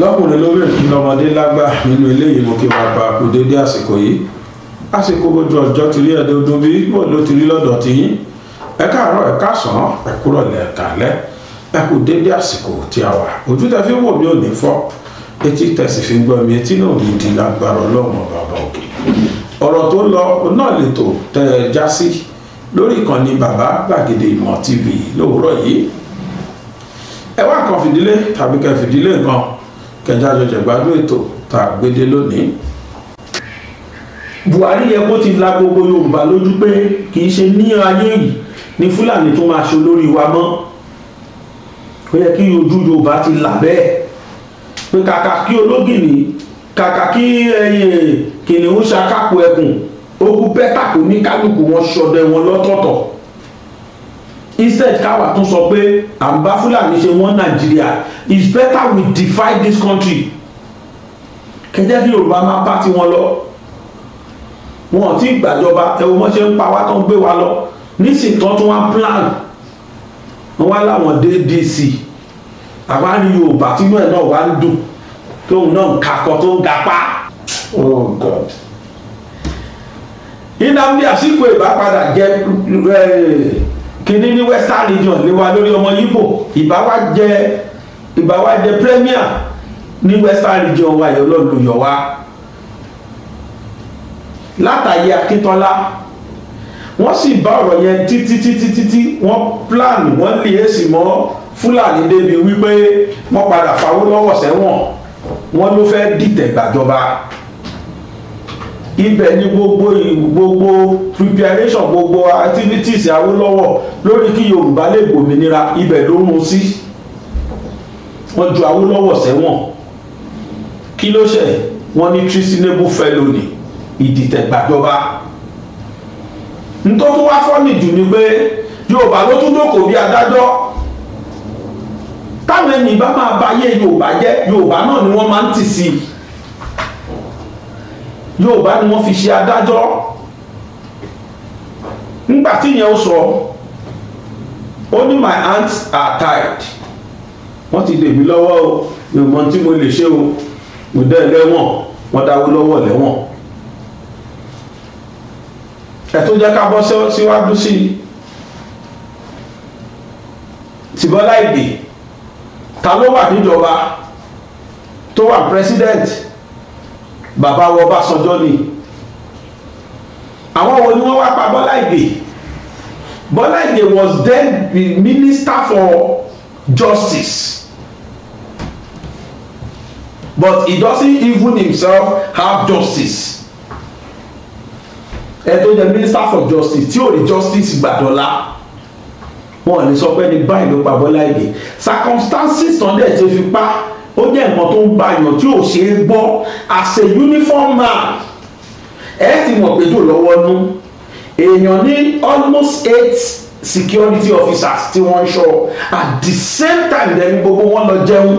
lọ́kùnrin lóbìnrin lọ́mọdé lágbà nínú eléyìí mo kí wàá bá kú dédé àsìkò yìí àsìkò gbogbo ọjọ́ ti rí ẹ̀ẹ́dọ́dún bí bó ló ti rí lọ́dọ̀ tí yín ẹ káàárọ̀ ẹ káàsán ẹ kúrọ̀lẹ́ ẹ káalẹ́ ẹ kú dédé àsìkò tí a wà ojú tẹ fi wò mí ò ní fọ́ etí tẹ̀sí fi gbọ́ mi etí náà ní di lágbára ọlọ́run bàbá òkè ọ̀rọ̀ tó lọ náà lè tò tẹ̀ ẹ já sí lórí ìkànnì bàbá gbàgede ìmọ̀ tv lówùúrọ̀ yìí ẹ wá kan fìdílé tàbí kẹ fìdílé nǹkan kẹjá jọjọ gbádùn ètò tá a gbédé lónìí. Buhari yẹ kó ti la gbogbo Yorùbá lójú pé kì í ṣe ní ayé yìí ní Fúlàní tó máa ṣe olórí wa mọ́ ó yẹ kí ojú Yorùbá ti là bẹ́ẹ̀ pé kàkà kí ológìnní kàkà kí kìnìún ṣakápò ẹkùn ó kú bẹ́tà kó ní kálukú wọn ṣọdẹ wọn lọ́tọ̀ọ̀tọ̀ instead káwa tún sọ pé à ń bá Fúlàní ṣe wọ́n Nàìjíríà it's better we divide this country kẹjẹ kí Yorùbá máa bá tiwọn lọ wọn ò tí ì gbàjọba ẹwọ wọn ṣe ń pa wá tó ń gbé wa lọ nísìnyí tó tún wá plan wọn wá láwọn dé DC àwárí Yorùbá tínú ẹ̀ náà wá ń dùn tóun náà ń kakọ tó ń gapá. Oh God. Nnamdi Azikiwe ìbápadà jẹ kíní ní Western Region lé wa lórí ọmọ Yíbò ìbá wa jẹ premier ní Western Region wa yọ lọ́dún yọ wa látàyè Akíntọ́lá wọ́n sì bá ọ̀rọ̀ yẹn títí wọ́n plan wọ́n lè èsì mọ́ Fúlàní débi wípé wọ́n padà f'Awólọ́wọ̀ sẹ́wọ̀n wọ́n ló fẹ́ dìtẹ̀ gbàjọba ibẹ̀ ni gbogbo preparation gbogbo activities Awólọ́wọ̀ lórí kí Yorùbá lè gbòmìnira ibẹ̀ ló mú sí wọ́n ju Awólọ́wọ̀ sẹ́wọ̀n kí ló ṣe wọ́n ní treasonable felony ìdìtẹ̀ gbàjọba nítorí wá fọ́nì jù ni pé Yorùbá ló tún jókòó bí adájọ́ táwọn ẹni bá máa ba ayé Yorùbá jẹ́ Yorùbá náà ni wọ́n máa ń tì sí Yorùbá ni wọ́n fi ṣe adájọ́ nígbà tí ìyẹn ó sọ ó ní my hands are tied wọ́n ti dè mí lọ́wọ́ o mi ò mọ tí mo lè ṣe o mo dẹ́ lẹ́wọ̀n wọ́n dáwó lọ́wọ́ lẹ́wọ̀n ẹ̀ tó jẹ́ ká bọ́ síwájú sí ti Bọ́lá Ìgè ta ló wà níjọba tó wà president bàbá wa Ọbásanjọ́ ni àwọn wo ni wọ́n wá pa Bọ́lá Ìgè Bọ́lá Ìgè was then the minister for justice but he doesn't even himself have justice ẹ tó jẹ minister for justice tí ò rí justice gbàdọ́lá wọn lè sọ pé ní báyìí ló pa Bọ́lá Ìgè circumstances tán dẹ̀ ti fi pa ó jẹ́ nǹkan tó ń bá yàn tí ò ṣe é gbọ́ as a uniform man ẹ ti mọ̀ pé tó lọ́wọ́ nú èèyàn ní almost 8 security officers tí wọ́n ń ṣọ́ at the same time dẹni gbogbo wọn lọ jẹun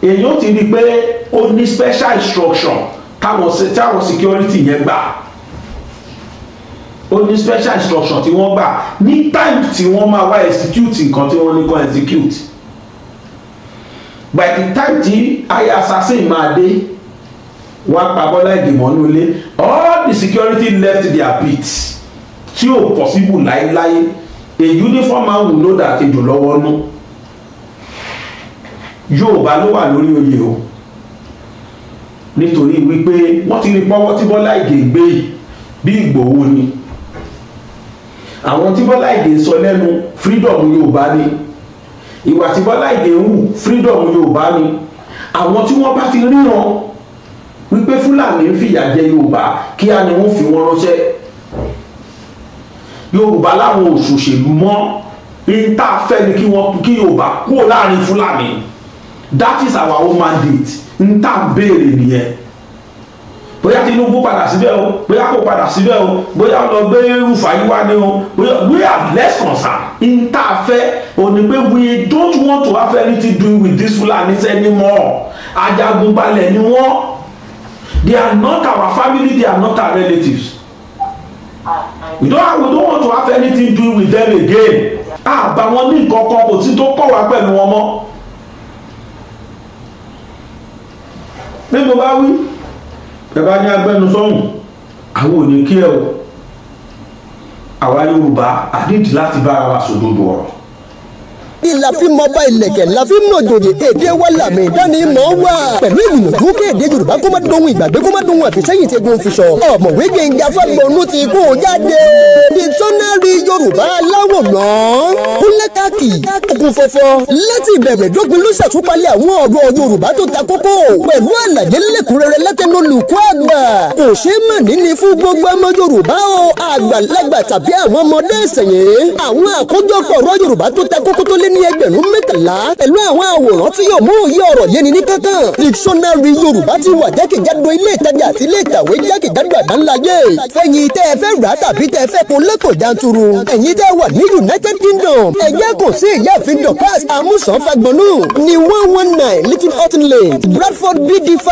èèyàn ti rí i pé ó ní special instruction táwọn security yẹn gbà ó ní special instruction tí wọ́n gbà ní time tí wọ́n máa wá execute nǹkan tí wọ́n ní kó execute by the time tí ayé assassin máa dé wọ́n pa Bọ́lá Ìgè mọ́nú ilé all the security left their beats tí ò possible láéláé a uniform man will know that ejò lọ́wọ́ nú Yorùbá ló wà lórí oyè o nítorí wípé wọ́n ti rí pọ́wọ́ tí Bọ́lá Ìgè gbé bí Ìgbòho ni àwọn tí Bọ́lá Ìgè sọ lẹ́nu freedom Yorùbá ni ìwà tí Bọ́lá Ìgè ń hù freedom Yorùbá ni àwọn tí wọ́n bá ti ríran wípé Fúlàní ń fìyà jẹ Yorùbá kíá ni wọ́n fi wọ́n ránṣẹ́ Yorùbá láwọn òṣòṣèlú mọ́ ní tá a fẹ́ ni kí Yorùbá kúrò láàrin Fúlàní that is our own mandate n tá a béèrè nìyẹn bóyá Tinubu padà síbẹ̀ o bóyá kò padà síbẹ̀ o bóyá lọ gbé Rúfáì wá ní o bóyá we are less concerned n tá a fẹ́ o ní pé we don't want to have anything to do with this Fulanis anymore ajagunbalẹ̀ ni wọ́n they are not our family they are not our relatives we don't want to have anything to do with them again àbá wọn ní nǹkan kan kò sí tó kọ̀ wá pẹ̀lú wọn mọ́ bí mo bá wí ẹ bá ní agbẹnusọ́hùn àwọn ò ní kí ẹ o àwa Yorùbá àdídì láti bá ara wa sòdodo ọ̀rọ̀. ìlà fi mọ bá ilẹ̀kẹ̀ la fi mọ jòyè èdè wa làmì ìdánimọ̀ wà. pẹ̀lú ìgbìyànjú kéde Yorùbá kó má dohun ìgbàgbé kó má dohun àfisẹ́yìn tẹ́gun fi sọ. ọ̀mọ̀wé Gbénga Fágbọnú ti kó o jáde. dictionary Yorùbá aláwòrán kúnlẹ́kàkì òkun fọ́fọ́ láti ìbẹ̀rẹ̀ dópin ló ṣàtúpalẹ̀ àwọn ọ̀rọ̀ Yorùbá tó ta kókó pẹ̀lú àlàyé lẹ́kùnrẹ́rẹ́ látẹnu olùkọ́ àgbà. kò ṣeé mà níní fún gbogbo ọmọ Yorùbá o àgbàlagbà tàbí àwọn ọmọdé ìsẹ̀yìn. àwọn àkójọpọ̀ ọ̀rọ̀ Yorùbá tó ta kókó tó lé ní ẹgbẹ̀rún mẹ́tàlá pẹ̀lú àwọn àwòrán tí yóò mú òye ọ̀rọ̀ yéni ní kankan. dictionary Yorùbá ti wà jákèjádò ilé ìtajà àti ilé ìkàwé jákèjádò àgbáńláyé. fẹ̀yìn tẹ́ ẹ fẹ́ rà tàbí tẹ́ ẹ fẹ́ kun lẹ́kọ̀ọ́ janturu. ẹ̀yin tẹ́ wà ní United Kingdom ẹ̀jẹ̀ kò sí ìyáàfin Dorcas Amusan Fagbọnú ní 119 Little Hutton Lane Bradford BD5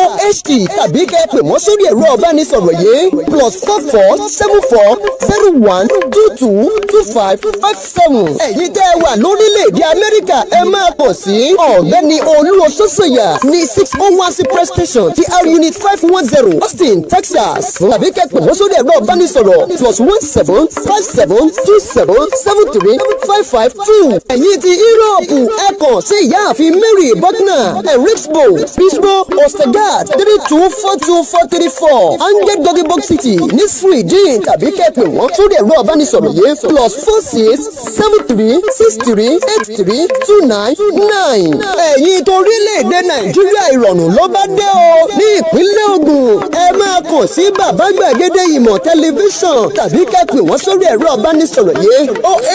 OHT tàbí kẹ́ ẹ pè wọ́n sórí ẹ̀rọ ọ̀bánisọ̀rọ̀ yìí +447401222557. ẹ̀yin tẹ́ wà lórílẹ̀‐èdè Amẹ́ríkà ẹ máa pọ̀ sí ọ̀gbẹ́ni Olúwaṣọ́ṣọ́yà ní 601 Cypress Station TR Unit 510 Austin Texas tàbí kẹ́ ẹ pè wọ́n sórí ẹ̀rọ ọ̀bánisọ̀rọ̀ +175727735552. ẹ̀yin ti Yúróòpù ẹ kàn sí ìyáàfin Mary Buckner Enrichsbo Bisbo Ostergaard 324244 Angel Doggy Box City ní Sweden tàbí kẹ́ ẹ pè wọ́n sórí ẹ̀rọ ọ̀bánisọ̀rọ̀ yìí +4673832929. ẹ̀yin torílẹ̀-èdè Nàìjíríà ìrọ̀rùn ló bá dé o. ní ìpínlẹ̀ Ògùn ẹ máa kàn sí bàbá gbàgede ìmọ̀ tẹlifíṣàn tàbí ká pè wọ́n sórí ẹ̀rọ ìbánisọ̀rọ̀ yìí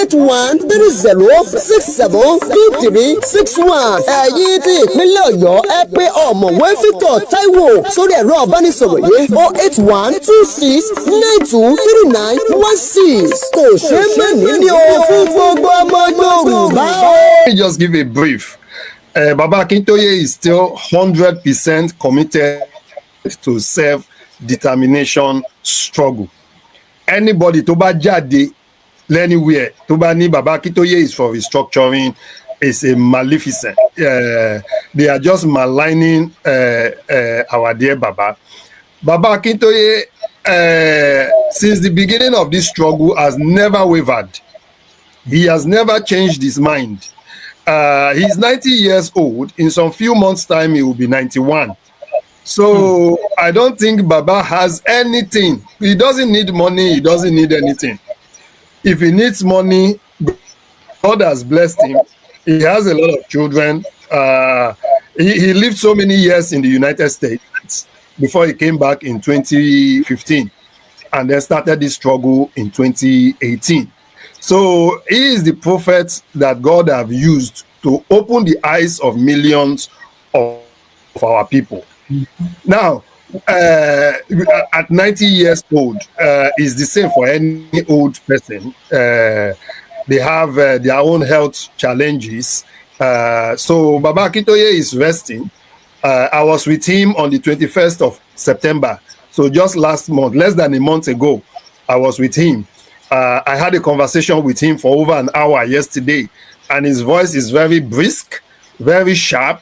08130672361. ẹ̀yin ti ìpínlẹ̀ Ọ̀yọ́ ẹ pè ọ̀mọ̀wé Victor Taiwo sórí ẹ̀rọ ìbánisọ̀rọ̀ yìí 08126923916. kò ṣeé mẹ́ni ní o fún gbogbo ọmọ Yorùbá. Let me just give a brief. Baba Akintoye is still 100% committed to self-determination struggle. Anybody tó bá jáde anywhere tó bá ní Baba Akintoye is for restructuring is a maleficent. They are just maligning our dear Baba. Baba Akintoye, since the beginning of this struggle, has never wavered. He has never changed his mind. He's 90 years old. In some few months' time, he will be 91. So I don't think Baba has anything. He doesn't need money. He doesn't need anything. If he needs money, God has blessed him. He has a lot of children. He lived so many years in the United States before he came back in 2015 and then started this struggle in 2018. So he is the prophet that God have used to open the eyes of millions of our people. Now, at 90 years old, is the same for any old person. They have their own health challenges. So Baba Akintoye is resting. I was with him on the 21st of September. So just last month, less than a month ago, I was with him. I had a conversation with him for over an hour yesterday, and his voice is very brisk, very sharp.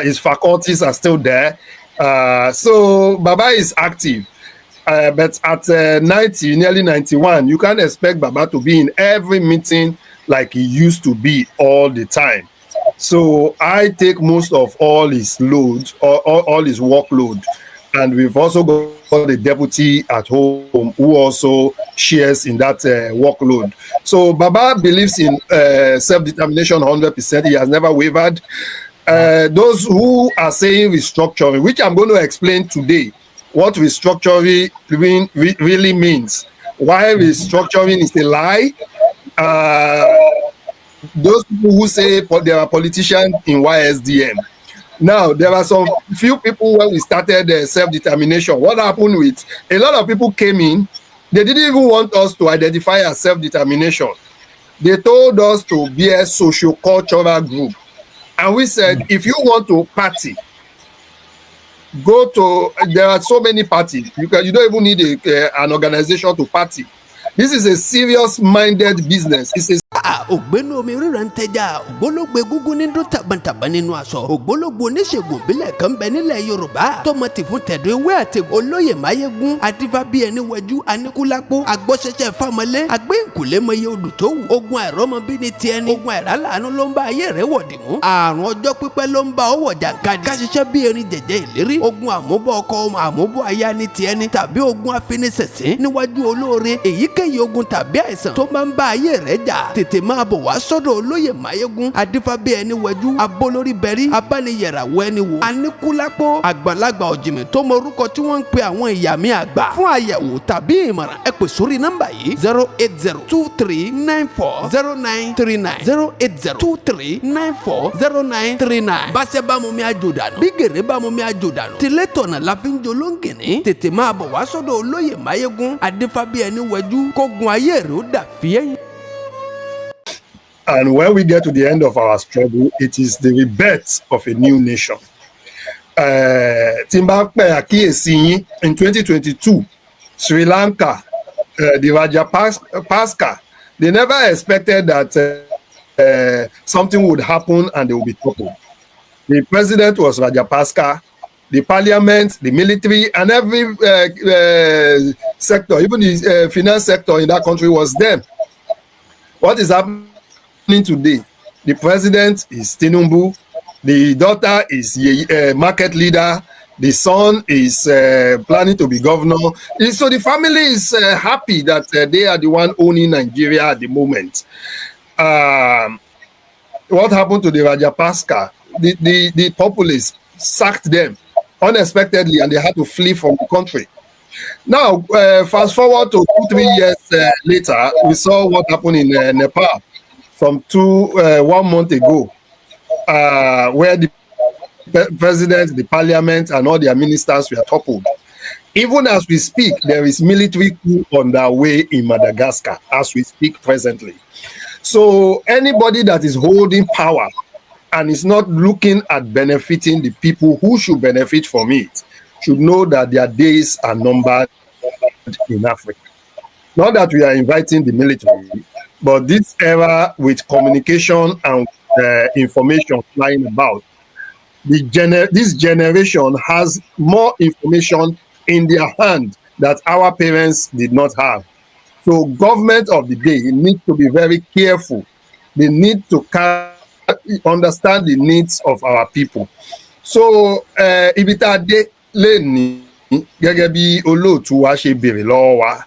His faculties are still there. So Baba is active. But at 90, nearly 91, you can't expect Baba to be in every meeting like he used to be all the time. So I take most of all his load, all his workload. And we've also got a deputy at home who also shares in that workload. So Baba believes in self-determination 100%. He has never wavered. Those who are saying restructuring, which I'm going to explain today, what restructuring really means, why restructuring is a lie. Those people who say there are politicians in YSDM. Now, there are some few people when we started self-determination. What happened with a lot of people came in, they didn't even want us to identify as self-determination. They told us to be a socio-cultural group. And we said, if you want to party, go to, there are so many parties. You don't even need an organization to party. This is a serious-minded business. It's a ògbénu omi ríran tẹja ògbólógbé gúngún ní dún tàbàntàbà nínú aṣọ ògbólógbò oníṣègùn ìbílẹ̀ kan bẹ nílẹ̀ Yorùbá tọmọ tì fún tẹ̀dọ̀ ewé àti olóyè máyégún adífá bí ẹni wẹjú aníkúlápó agbọ́sẹsẹ fámọlé agbẹ́ǹkùlé mọye olùtọ́wù ogun àìrọ́mọbí ní tiẹ̀ ní ogun àìrálàánú ló ń bá ayé rẹ̀ wọ̀dì mú àrùn ọjọ́ pípẹ́ ló ń bá ọwọ́ jàǹkadì káṣiṣẹ́ bí erin jẹ̀jẹ̀ ìlérí ogun àmúbọ̀ ọkọ àmúbọ̀ aya ní tiẹ̀ ní tàbí ogun afinisẹ̀sìn níwájú olóore èyíkéyìí ogun tàbí àìsàn tó máa ń bá ayé rẹ̀ jà tètè máa bọ̀ wá sọ́dọ̀ olóyè máyégún adífábí ẹni wẹjú abólórí bẹ̀rí abániyẹ̀ràwọ̀ ẹni wò aníkúlápó àgbàlagbà ọ̀jìmì tó mọ orúkọ tí wọ́n ń pe àwọn ìyá mi àgbà fún àyẹ̀wò tàbí ìmọ̀ràn ẹ pè sórí nọ́mbà yìí 08023940939 08023940939 báṣẹ́ bá mú mi àjò dànù bí gèrè bá mú mi àjò dànù tilé tọ̀nà la fi ń jolóńgìní tètè máa bọ̀ wá sọ́dọ̀ olóyè máyégún adífábí ẹni wẹjú kógun ayé rẹ̀ ó dà fíẹ́yìn. And when we get to the end of our struggle, it is the rebirth of a new nation. Tí n bá pè àkíyèsí yín, in 2022, Sri Lanka, the Rajapaksa, they never expected that something would happen and they would be toppled. The president was Rajapaksa, the parliament, the military, and every sector, even the finance sector in that country was them. What is happening today? The president is Tinubu, the daughter is market leader, the son is planning to be governor. So the family is happy that they are the one owning Nigeria at the moment. What happened to the Rajapaksa? The populace sacked them unexpectedly and they had to flee from the country. Now, fast forward to 2-3 years later, we saw what happened in Nepal from 1 month ago, where the president, the parliament, and all their ministers were toppled. Even as we speak, there is military coup on their way in Madagascar, as we speak presently. So anybody that is holding power and is not looking at benefiting the people who should benefit from it should know that their days are numbered in Africa. Not that we are inviting the military, but this era with communication and information flying about, this generation has more information in their hand that our parents did not have. So government of the day need to be very careful. They need to understand the needs of our people. So ibi tá dé lẹ́ni gẹ́gẹ́ bí olóòtú wa ṣe béèrè lọ́wọ́ wa,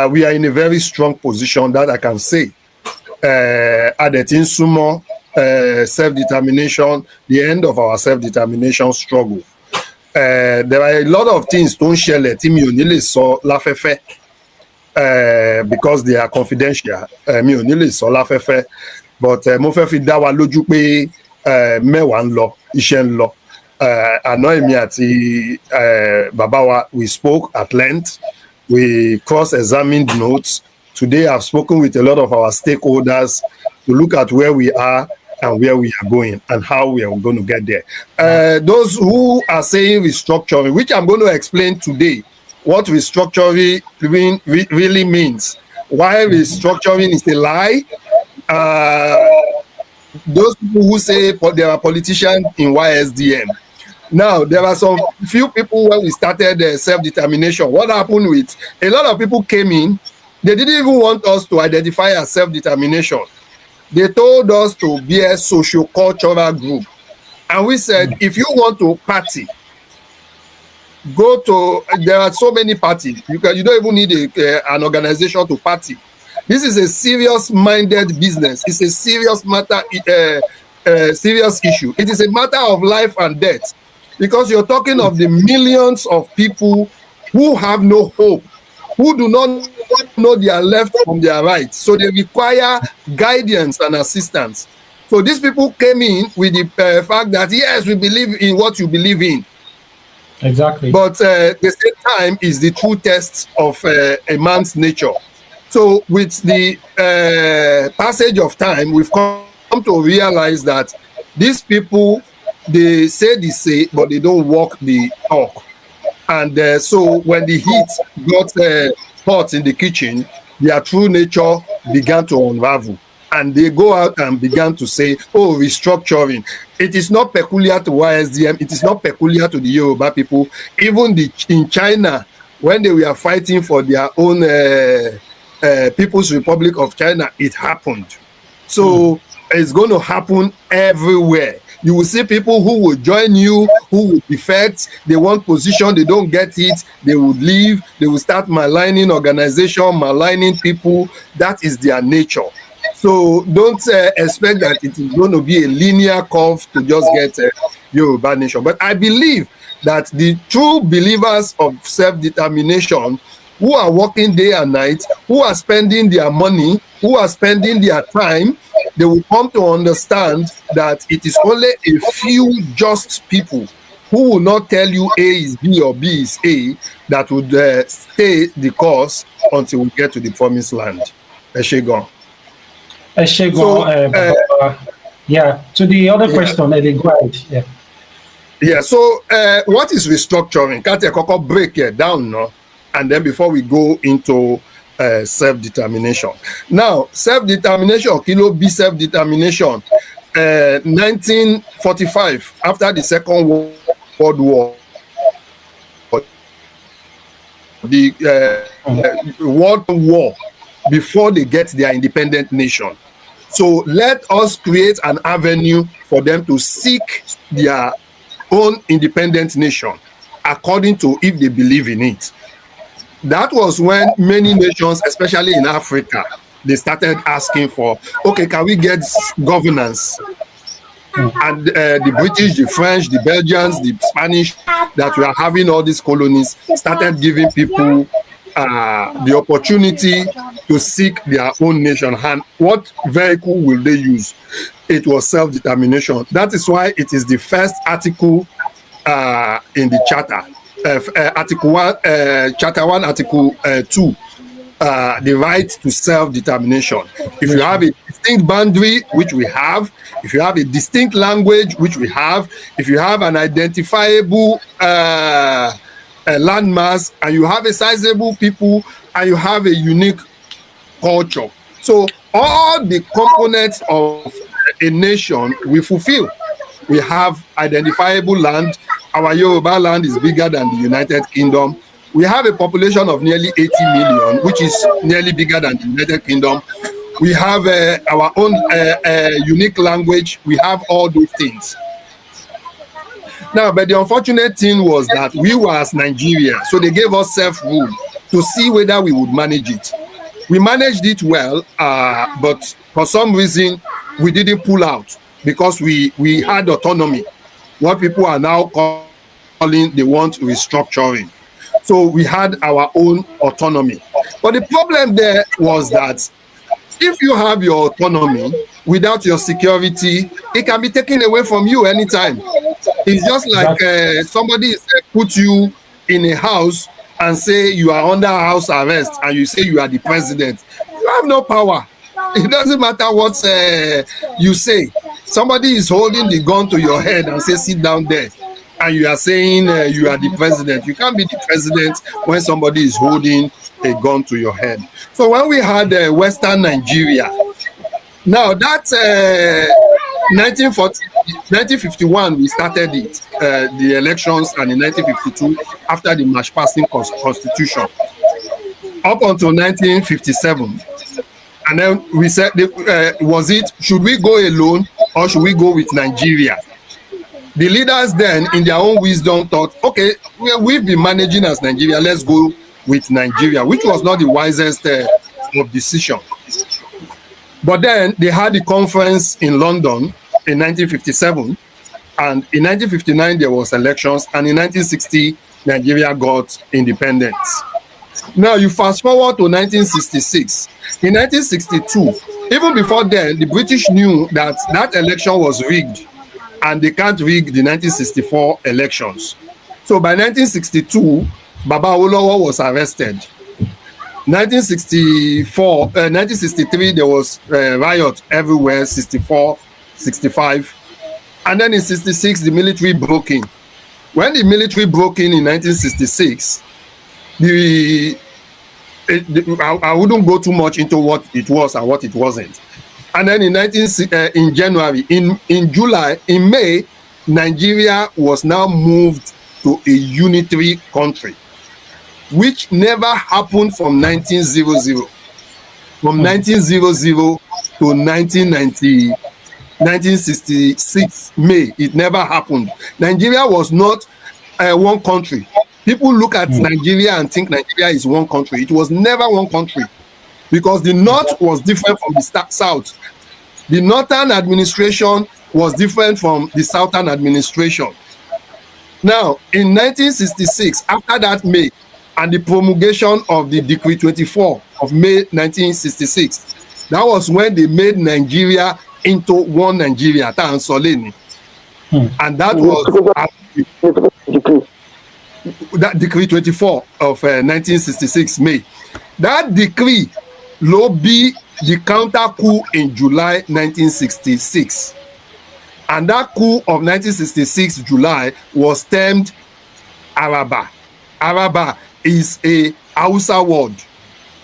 we are in a very strong position that I can say. Adẹ̀tí ń súnmọ́ self-determination, the end of our self-determination struggle. There are a lot of things tó ń ṣẹlẹ̀ tí mi ò ní lè sọ láfẹ́fẹ́ because they are confidential. Mi ò ní lè sọ láfẹ́fẹ́, but mo fẹ́ fi dá wa lójú pé mẹ́wàá ń lọ, iṣẹ́ ń lọ. Àná èmi àti bàbá wa, we spoke at length. We cross-examined notes. Today, I've spoken with a lot of our stakeholders to look at where we are and where we are going and how we are going to get there. Those who are saying restructuring, which I'm going to explain today, what restructuring really means, why restructuring is a lie. Those people who say there are politicians in YSDM. Now, there are some few people when we started self-determination. What happened with a lot of people came in, they didn't even want us to identify as self-determination. They told us to be a socio-cultural group. And we said, if you want to party, go to, there are so many parties. You don't even need an organization to party. This is a serious-minded business. It's a serious matter, serious issue. It is a matter of life and death. Because you're talking of the millions of people who have no hope, who do not know their left from their right. So they require guidance and assistance. So these people came in with the fact that, yes, we believe in what you believe in. Exactly. But at the same time is the true test of a man's nature. So with the passage of time, we've come to realize that these people, they say, but they don't walk the talk. And so when the heat got hot in the kitchen, their true nature began to unravel. And they go out and began to say, oh, restructuring. It is not peculiar to YSDM. It is not peculiar to the Yoruba people. Even in China, when they were fighting for their own People's Republic of China, it happened. So it's going to happen everywhere. You will see people who will join you, who will defect. They want position, they don't get it. They would leave. They will start maligning organization, maligning people. That is their nature. So don't expect that it is going to be a linear curve to just get Yoruba nation. But I believe that the true believers of self-determination, who are working day and night, who are spending their money, who are spending their time, they will come to understand that it is only a few just people who will not tell you A is B or B is A that would stay the course until we get to the promised land. Eshegon. Yeah, to the other question, go ahead. Yeah, so what is restructuring? Can't I break it down now? And then before we go into self-determination. Now, self-determination, kilo be self-determination. 1945, after the Second World War, the World War, before they get their independent nation. So let us create an avenue for them to seek their own independent nation according to if they believe in it. That was when many nations, especially in Africa, they started asking for, okay, can we get governance? And the British, the French, the Belgians, the Spanish, that were having all these colonies, started giving people the opportunity to seek their own nation. And what vehicle will they use? It was self-determination. That is why it is the first article in the charter. Article 1, Charter 1, Article 2, the right to self-determination. If you have a distinct boundary, which we have, if you have a distinct language, which we have, if you have an identifiable landmass, and you have a sizable people, and you have a unique culture. So all the components of a nation we fulfill. We have identifiable land. Our Yoruba land is bigger than the United Kingdom. We have a population of nearly 80 million, which is nearly bigger than the United Kingdom. We have our own unique language. We have all those things. Now, but the unfortunate thing was that we were as Nigeria, so they gave us self-rule to see whether we would manage it. We managed it well, but for some reason, we didn't pull out because we had autonomy. What people are now calling, they want restructuring. So we had our own autonomy. But the problem there was that if you have your autonomy without your security, it can be taken away from you anytime. It's just like somebody put you in a house and say you are under house arrest and you say you are the president. You have no power. It doesn't matter what you say. Somebody is holding the gun to your head and say, sit down there. And you are saying you are the president. You can't be the president when somebody is holding a gun to your head. So when we had Western Nigeria, now that 1951, we started it, the elections, and in 1952, after the march passing constitution, up until 1957. And then we said, should we go alone or should we go with Nigeria? The leaders then, in their own wisdom, thought, okay, we've been managing as Nigeria, let's go with Nigeria, which was not the wisest of decision. But then they had the conference in London in 1957, and in 1959 there was elections, and in 1960 Nigeria got independence. Now you fast forward to 1966. In 1962, even before then, the British knew that that election was rigged, and they can't rig the 1964 elections. So by 1962, Baba Awolowo was arrested. 1963, there was riot everywhere, 64, 65. And then in 66, the military broke in. When the military broke in 1966, the I wouldn't go too much into what it was and what it wasn't. And then in January, in May, Nigeria was now moved to a unitary country, which never happened from 1900. From 1900 to 1966 May, it never happened. Nigeria was not one country. People look at Nigeria and think Nigeria is one country. It was never one country, because the north was different from the south. The northern administration was different from the southern administration. Now, in 1966, after that May, and the promulgation of the Decree 24 of May 1966, that was when they made Nigeria into one Nigeria, and that was that Decree 24 of 1966 May. That decree lobby the counter coup in July 1966, and that coup of 1966 July was termed Araba. Araba is a Hausa word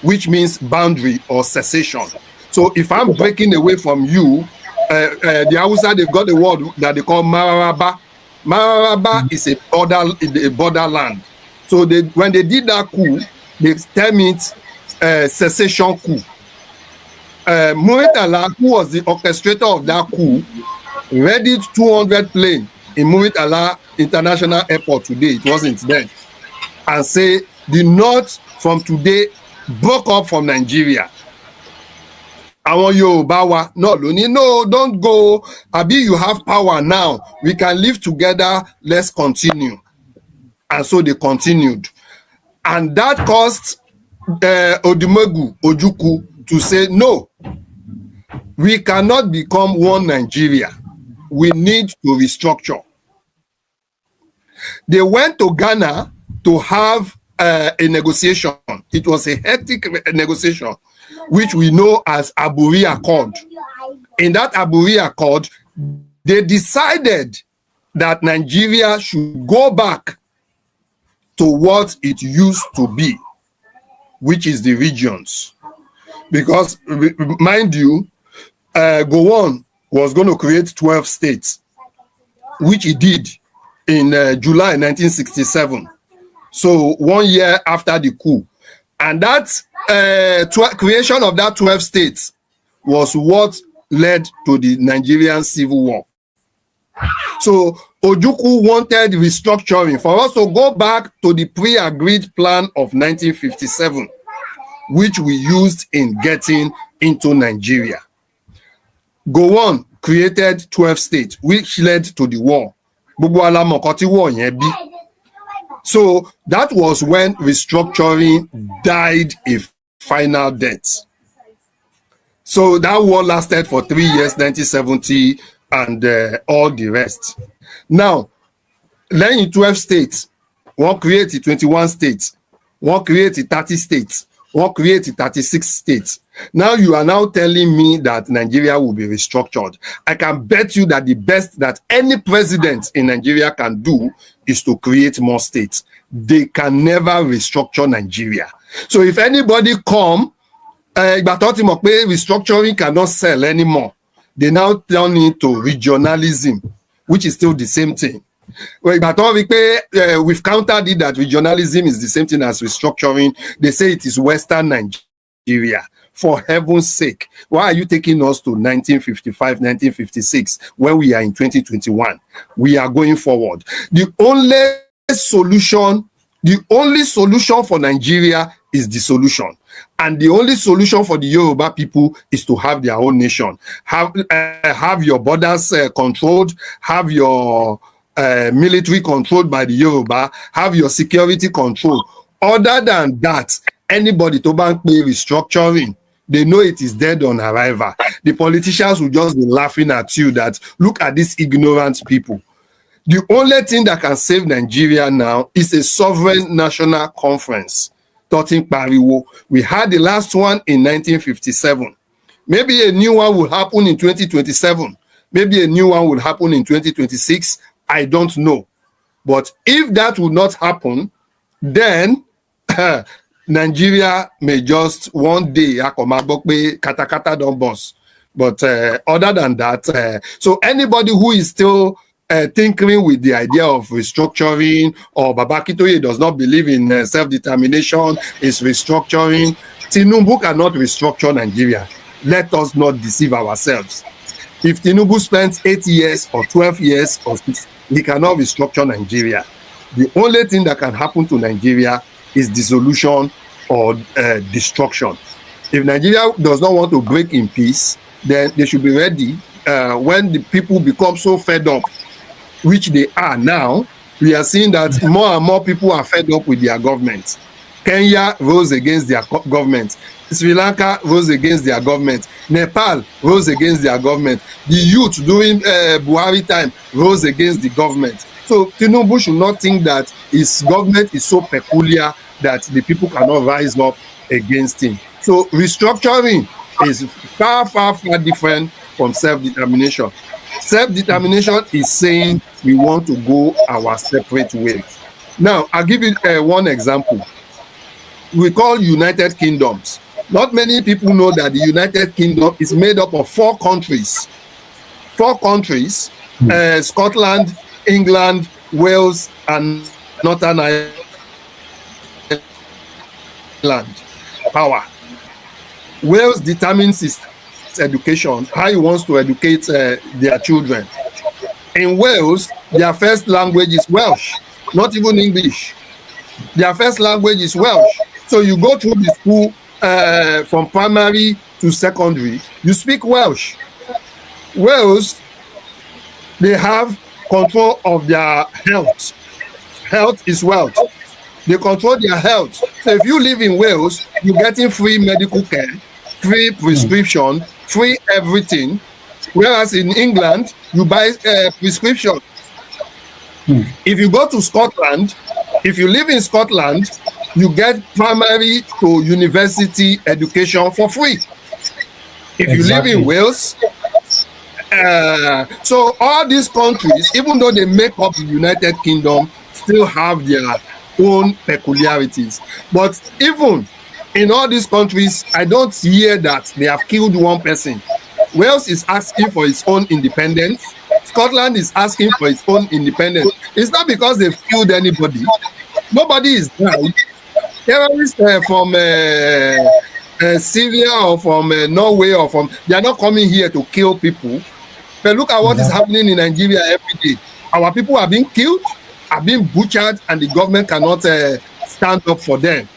which means boundary or secession. So if I'm breaking away from you, the Hausa, they've got a word that they call Mararaba. Mararaba is a borderland. So when they did that coup, they termed it secession coup. Muritala, who was the orchestrator of that coup, readied 200 planes in Muritala International Airport today. It wasn't then. And say the North from today broke up from Nigeria. Àwọn Yoruba wa no, don't go. Abi, you have power now. We can live together. Let's continue. And so they continued. And that caused Odumegu Ojukwu to say, no, we cannot become one Nigeria. We need to restructure. They went to Ghana to have a negotiation. It was a hectic negotiation, which we know as Aburi Accord. In that Aburi Accord, they decided that Nigeria should go back to what it used to be, which is the regions. Because, mind you, Gowon was going to create 12 states, which he did in July 1967. So 1 year after the coup. And that creation of that 12 states was what led to the Nigerian Civil War. So Ojukwu wanted restructuring for us to go back to the pre-agreed plan of 1957, which we used in getting into Nigeria. Gowon created 12 states, which led to the war. So that was when restructuring died a final death. So that war lasted for 3 years, 1970, and all the rest. Now, then in 12 states, one created 21 states, one created 30 states, one created 36 states. Now you are now telling me that Nigeria will be restructured. I can bet you that the best that any president in Nigeria can do is to create more states. They can never restructure Nigeria. So if anybody come, restructuring cannot sell anymore, they now turn into regionalism, which is still the same thing. We've countered it that regionalism is the same thing as restructuring. They say it is Western Nigeria. For heaven's sake, why are you taking us to 1955, 1956 when we are in 2021? We are going forward. The only solution for Nigeria is the solution. And the only solution for the Yoruba people is to have their own nation. Have your borders controlled, have your military controlled by the Yoruba, have your security controlled. Other than that, anybody to bank pay restructuring, they know it is dead on arrival. The politicians will just be laughing at you that, look at these ignorant people. The only thing that can save Nigeria now is a sovereign national conference. We had the last one in 1957. Maybe a new one will happen in 2027. Maybe a new one will happen in 2026. I don't know. But if that would not happen, then Nigeria may just one day katakata don't boss. But other than that, so anybody who is still tinkering with the idea of restructuring, or Baba Akintoye does not believe in self-determination, is restructuring. Tinubu cannot restructure Nigeria. Let us not deceive ourselves. If Tinubu spends 8 years or 12 years or 6, he cannot restructure Nigeria. The only thing that can happen to Nigeria is dissolution or destruction. If Nigeria does not want to break in peace, then they should be ready when the people become so fed up, which they are now. We are seeing that more and more people are fed up with their government. Kenya rose against their government. Sri Lanka rose against their government. Nepal rose against their government. The youth during Buhari time rose against the government. So Tinubu should not think that his government is so peculiar that the people cannot rise up against him. So restructuring is far, far, far different from self-determination. Self-determination is saying we want to go our separate ways. Now, I'll give you one example. We call United Kingdoms. Not many people know that the United Kingdom is made up of 4 countries. 4 countries, Scotland, England, Wales, and Northern Ireland. Power. Wales determines its education, how he wants to educate their children. In Wales, their first language is Welsh, not even English. Their first language is Welsh. So you go through the school from primary to secondary, you speak Welsh. Wales, they have control of their health. Health is wealth. They control their health. So if you live in Wales, you're getting free medical care, free prescription, free everything. Whereas in England, you buy a prescription. If you go to Scotland, if you live in Scotland, you get primary to university education for free. If you live in Wales, so all these countries, even though they make up the United Kingdom, still have their own peculiarities. But even in all these countries, I don't hear that they have killed one person. Wales is asking for its own independence. Scotland is asking for its own independence. It's not because they've killed anybody. Nobody is died. Terrorists from Syria or from Norway or from, they are not coming here to kill people. But look at what is happening in Nigeria every day. Our people are being killed, are being butchered, and the government cannot stand up for them.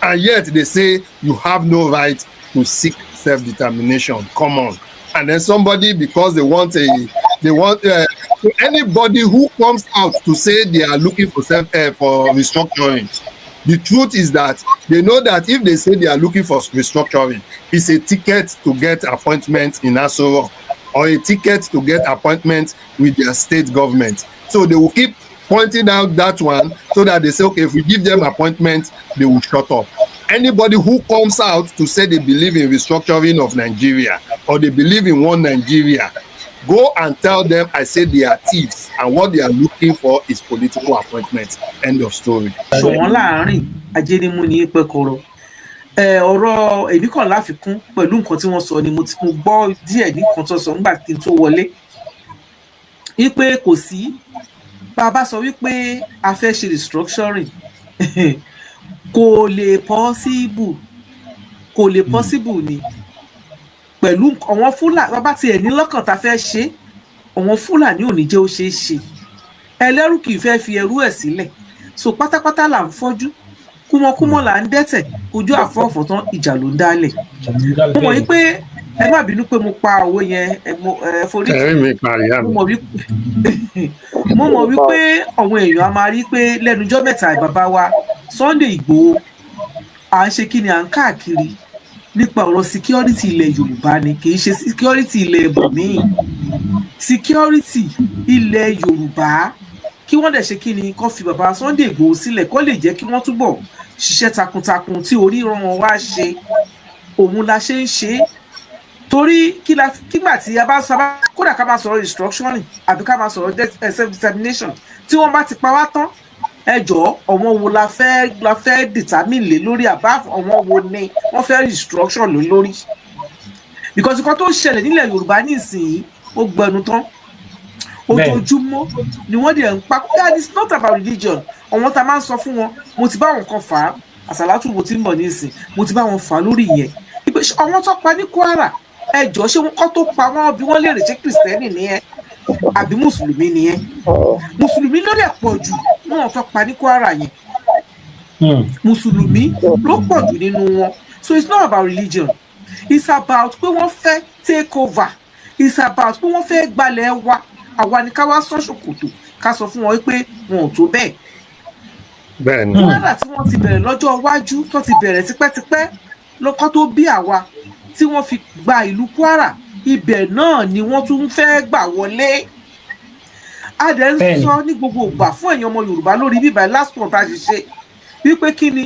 And yet they say you have no right to seek self-determination. Come on. And then somebody, because they want anybody who comes out to say they are looking for restructuring. The truth is that they know that if they say they are looking for restructuring, it's a ticket to get appointments in Aso Rock or a ticket to get appointments with their state government. So they will keep pointing out that one so that they say, okay, if we give them appointments, they will shut up. Anybody who comes out to say they believe in restructuring of Nigeria or they believe in one Nigeria, go and tell them I say they are thieves and what they are looking for is political appointments. End of story. ṣọ̀wọ́n láàárín ajénímù ní pẹ́kọ̀rọ̀ ọ̀rọ̀ èmi kan láfikún pẹ̀lú nǹkan tí wọ́n sọ ni mo gbọ́ díẹ̀ nìkan tó sọ nígbà tí n tó wọlé wípé kò sí bàbá sọ wípé a fẹ́ ṣe restructuring kò lè possible ni pẹ̀lú àwọn Fúlàní bàbá tiẹ̀ ní lọ́kàn tá fẹ́ ṣe àwọn Fúlàní ò ní jẹ́ ó ṣeé ṣe ẹlẹ́rù kì í fẹ́ fi ẹrú ẹ̀ sílẹ̀ so pátápátá là ń fọ́jú kúmọkúmọ là ń dẹ́tẹ̀ ojú àfọ́fọ́ tán ìjà ló ń dálẹ̀ mo mọ̀ wípé ẹ má bínú pé mo pa owó yẹn forí mo mọ̀ wípé àwọn èèyàn a máa rí pé lẹ́nujọ́ mẹ́ta bàbá wa Sunday Igboho à ń ṣe kí ni à ń káàkiri nípa ọ̀rọ̀ security ilẹ̀ Yorùbá ni kì í ṣe security ilẹ̀ ibòmíì security ilẹ̀ Yorùbá kí wọ́n dẹ̀ ṣe kí ni kó fi bàbá Sunday Igboho sílẹ̀ kó lè jẹ́ kí wọ́n túbọ̀ ṣiṣẹ́ takuntakun tí oríran wọn wá ṣe òun la ṣe ń ṣe torí kígbà tí a bá sọ kódà ká máa sọ̀rọ̀ restructuring àbí ká máa sọ̀rọ̀ self determination tí wọ́n bá ti pa wá tán ẹjọ́ ọ̀wọ́n wo la fẹ́ determine lé lórí àbá ọ̀wọ́n wo ni wọ́n fẹ́ restructure lé lórí because nǹkan tó ń ṣẹlẹ̀ nílẹ̀ Yorùbá nísìnyí ó gbẹnu tán ojoojúmọ́ ni wọ́n dẹ̀ ń pa that is not about religion ọ̀wọ́n ta máa ń sọ fún wọn mo ti bá wọn kan fà á àsàlátù mo ti ń bọ̀ nísìn mo ti bá wọn fà á lórí ìyẹn ọ̀wọ́n tó pa ní Kwara ẹjọ́ ṣé wọ́n kọ́ tó pa wọ́n bí wọ́n lè rè ṣe kìrìsìtẹ́nì nìyẹn àbí mùsùlùmí nìyẹn mùsùlùmí ló dẹ̀ pọ̀ jù wọn tó pa ní Kwara yẹn mùsùlùmí ló pọ̀ jù nínú wọn so it's not about religion it's about pé wọ́n fẹ́ take over it's about pé wọ́n fẹ́ gbalẹ̀ wa àwa ni ká wá sọ ṣòkòtò ká sọ fún wọn pé wọn ò tó bẹ́ẹ̀. bẹ́ẹ̀ni. Kwara tí wọ́n ti bẹ̀rẹ̀ lọ́jọ́ iwájú tó ti bẹ̀rẹ̀ tipẹ́tipẹ́ lọ́kọ́ tó bí àwa tí wọ́n fi gba ìlú Kwara ibẹ̀ náà ni wọ́n tún fẹ́ gbà wọlé. a dẹ̀ ń sọ ní gbogbo ìgbà fún ẹ̀yin ọmọ Yorùbá lórí bíbá last month a ṣe ṣe wípé kí ni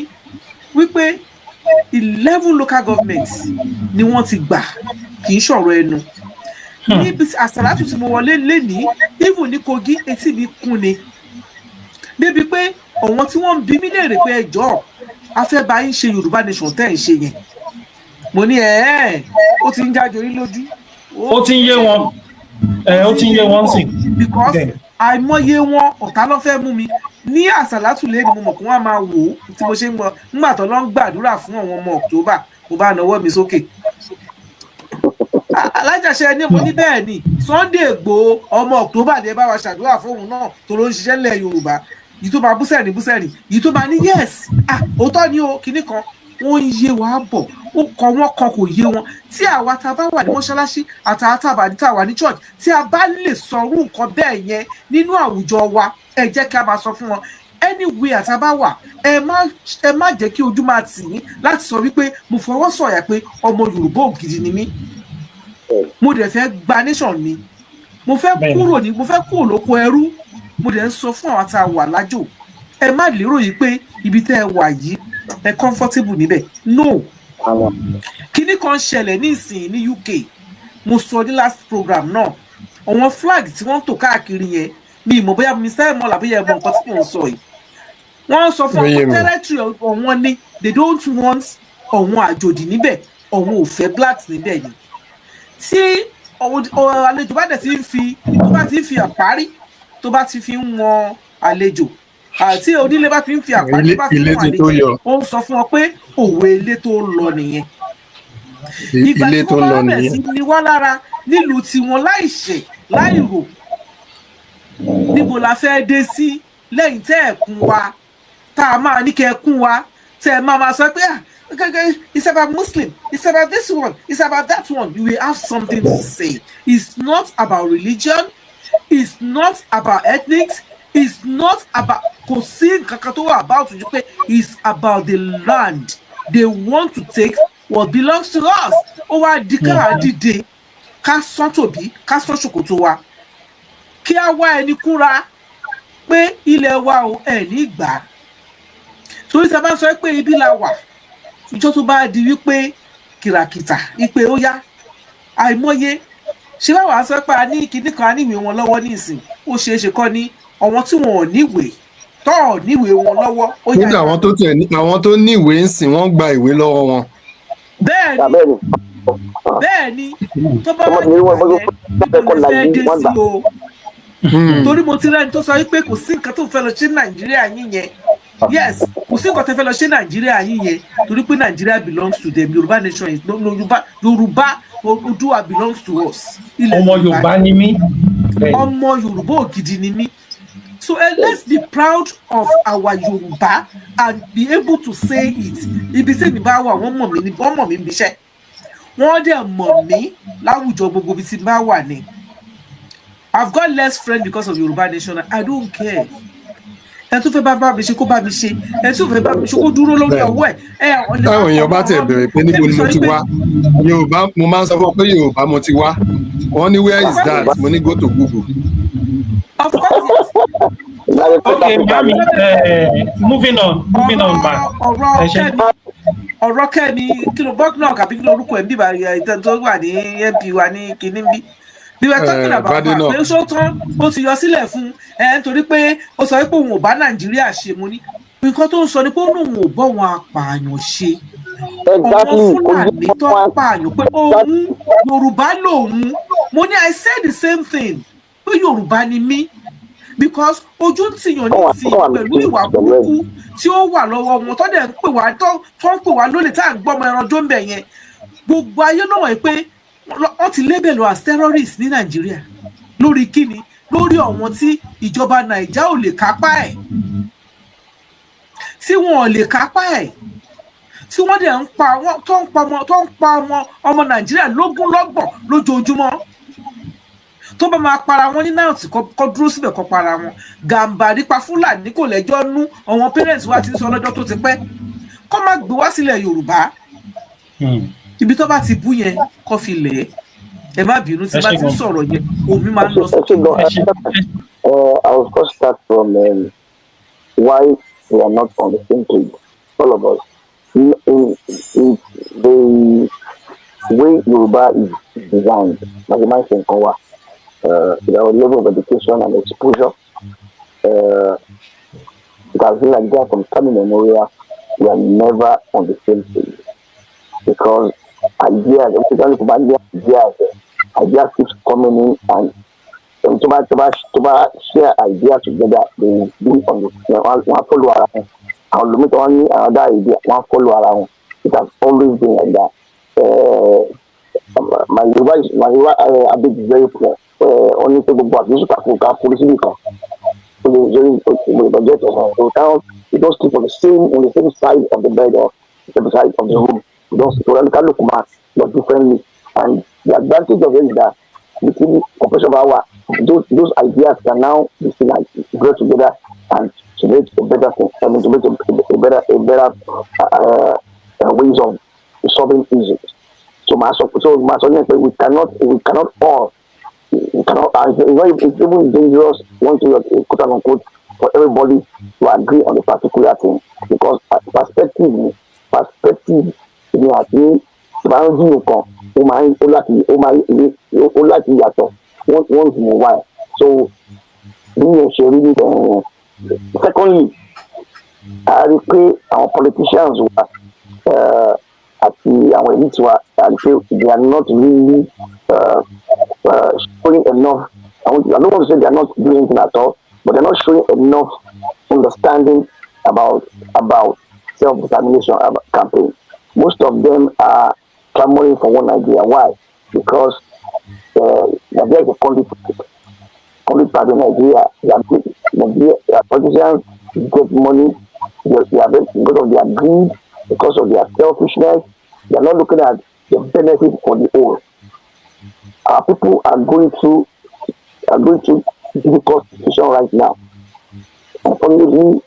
wípé 11 local governments ni wọ́n ti gbà kì í ṣọ̀rọ̀ ẹnu. níbi àsàlátù tí mo wọlé lénìí even ní Kogi etí mi kún ni débi pé àwọn tí wọ́n ń bi mí léèrè pé ẹjọ́ a fẹ́ bá yín ṣe Yorùbá nation tẹ́ ẹ̀ ń ṣe yẹn mo ní ó ti ń jáde orí lójú. ó ti ń yé wọn ó ti ń yé wọn sí. because àìmọye wọn ọ̀tá ló fẹ́ mú mi ní àsàlátù lẹ́nu mo mọ̀ kí wọ́n máa wò ó tí mo ṣe ń gbọ́ nígbà tó lọ ń gbàdúrà fún àwọn ọmọ October mo bá nawọ́ mi sókè. alájàṣe ẹni mo ní bẹ́ẹ̀ ni Sunday Igboho ọmọ October ni ẹ bá wa ṣàdúrà fóun náà tó ló ń ṣiṣẹ́ nílẹ̀ Yorùbá yìí tó máa búsẹ̀rì yìí tó máa ní yes òótọ́ ni o kinní kan wọ́n ń yé wa bọ̀ ó kọ wọ́n kan kò yé wọn tí àwa tá a bá wà ní mọ́ṣáláṣí àtàtàbà tá a wà ní church tí a bá lè sọrú nǹkan bẹ́ẹ̀ yẹn nínú àwùjọ wa ẹ jẹ́ ká máa sọ fún wọn anyway àtàbá wà ẹ má jẹ́ kí ojú máa tì yín láti sọ wípé mo fọwọ́ sọ̀yà pé ọmọ Yorùbá ògidì ni mí mo dẹ̀ fẹ́ gba nation mi mo fẹ́ kúrò lóko ẹrú mo dẹ̀ ń sọ fún àwọn tá a wà lájò ẹ má lérò yìí pé ibi tẹ́ ẹ wà yìí ẹ comfortable níbẹ̀ no kíní kan ṣẹlẹ̀ ní ìsìn ní UK mo sọ ní last program náà àwọn flag tí wọ́n ń tò káàkiri yẹn mi ìmọ̀ bóyá mr mọ́lá bóyá ẹ̀mọ́ nǹkan tí mò ń sọ yìí wọ́n sọ fún ọkọ̀ territory ọ̀wọ́n ni they don't want ọ̀wọ́n àjòdì níbẹ̀ ọ̀wọ́n ò fẹ́ blacks níbẹ̀ ni tí àlejò bá dẹ̀ ti ń fi àparí tó bá ti fi ń wọn àlejò àti onílé bá fi ń fi àparí bá fi ń wọn àlejò ó ń sọ fún ọ pé òwe ilé tó lọ nìyẹn ìgbà tí wọ́n bá bẹ̀ sí ni wá lára nílùú tiwọn láìṣẹ̀ láìrò níbo la fẹ́ dé sí lẹ́yìn tẹ́ ẹ̀ kún wa tá a máa ní kẹ́ ẹ kún wa tẹ́ ẹ máa sọ pé it's about Muslim, it's about this one, it's about that one. You will have something to say. It's not about religion, it's not about ethnics, it's not about kosin kakatowa about it's about the land. They want to take what belongs to us. Owa dika dide ká sọ tóbi ká sọ ṣòkòtò wa kí a wá ẹni kúnra pé ilẹ̀ wa ò ẹ̀ ní gbà torí tí a bá sọ pé ibi la wà ìjọ tó bá di wípé kìràkìtà wípé ó yá àìmọye ṣé bá wàá sọ pé a ní kinní kan a níwèé wọn lọ́wọ́ ní ìsìn ó ṣeé ṣe kọ́ ní àwọn tí wọn ò níwèé tó ò níwèé wọn lọ́wọ́ ó yá. nígbà àwọn tó níwèé ń sìn wọ́n gba ìwé lọ́wọ́ wọn. bẹ́ẹ̀ni tó bá wà ní ìfẹ́ dé sí o torí mo ti rẹ́ni tó sọ wípé kò sí nǹkan tó fẹ́ lọ ṣe Nàìjíríà yín yẹn yes kò sí nǹkan tó fẹ́ lọ ṣe Nàìjíríà yín yẹn torí pé Nigeria belongs to them Yoruba nation is Yoruba Oòduà belongs to us. ọmọ Yorùbá ni mí. ọmọ Yorùbá ògidì ni mí. So let's be proud of our Yoruba and be able to say it. Ibi tí mi bá wà wọ́n mọ̀ mí níbi iṣẹ́ wọ́n dẹ̀ mọ̀ mí láwùjọ gbogbo ibi tí mi bá wà ní. I've got less friends because of Yoruba nation. I don't care. Ẹ tún fẹ́ bá mi ṣe kó bá mi ṣe. Ẹ tún fẹ́ bá mi ṣe kó dúró lórí ọwọ́ ẹ̀. Táwọn èèyàn bá tẹ̀ bẹ̀rẹ̀ pé níbo ni mo ti wá. Yorùbá mo máa ń sọ fún pé Yorùbá mo ti wá. Wọ́n ní where is that? Mo ní go to Google. Of course. Okay, mami. Moving on back. Ọ̀rọ̀ Kẹ́mi kí ló bọ́ọ̀kì náà kàbí kí ló orúkọ ẹ̀ ń bíbá ìtàn tó wà ní MP wa ní kinní bí we were talking about that pé ṣó tán ó ti yọ sílẹ̀ fún nítorí pé ó sọ pé òun ò bá Nàìjíríà ṣe mo ní nǹkan tó ń sọ ni pé òun ò bọ́ wọn apààyàn ṣe àwọn Fúlàní tó ń pààyàn pé òun Yorùbá lòun mo ní I said the same thing pé Yorùbá ni mí because ojú ń tìyàn ní ti pẹ̀lú ìwà burúkú tí ó wà lọ́wọ́ wọn tó dẹ̀ ń pè wá tó ń pè wá lólè tá à ń gbọ́mọ ẹran jó ń bẹ̀ yẹn gbogbo ayé náà wọ̀ pé wọ́n ti label as terrorists ní Nàìjíríà lórí kíni lórí àwọn tí ìjọba Nàìjíríà ò lè kápá ẹ̀ tí wọn ò lè kápá ẹ̀ tí wọ́n dẹ̀ ń pa wọ́n tó ń pa ọmọ Nàìjíríà lógúnlọ́gbọ̀n lójoojúmọ́ tó bá máa para wọn ní náà tí kò dúró síbẹ̀ kò para wọn gàǹbà nípa Fúlàní kò lẹ́jọ́ nú àwọn parents wa ti ń sọ lọ́jọ́ tó ti pẹ́ kó má gbé wá sílẹ̀ Yorùbá ibi tó bá ti bú yẹn kó fi lẹ̀ ẹ má bínú tí bá ti ń sọ̀rọ̀ yẹn omi máa ń lọ sókè. I will first start from why we are not on the same page, all of us. In the way Yoruba is designed, like you mentioned, our level of education and exposure, because like that from coming memorial, we are never on the same page. Because ideas keeps coming in and to share ideas together, they do on one follow around. I'll limit only another idea, one follow around. It has always been like that. My Yoruba habit is very poor. Only people go to the police because we don't sleep on the same side of the bed or the side of the room. We don't sleep on the look at but differently. And the advantage of it is that between operation power, those ideas can now be seen and grow together and to make a better thing. I mean, to make a better ways of solving issues. So we cannot all. It's even dangerous once you quote unquote for everybody to agree on the particular thing because perspective ni àti ìbáraẹni nǹkan ó láti yàtọ̀ once in a while. So bí o ṣe rí ní secondly a rí pé àwọn politicians wa àti àwọn elite wa a rí pé they are not really showing enough. I don't want to say they are not doing anything at all, but they're not showing enough understanding about self-determination campaign. Most of them are clamoring for one idea. Why? Because Nigeria is a country part of Nigeria. Their politicians get money because of their greed, because of their selfishness. They are not looking at the benefit for the whole. Our people are going through difficult situation right now. Unfortunately,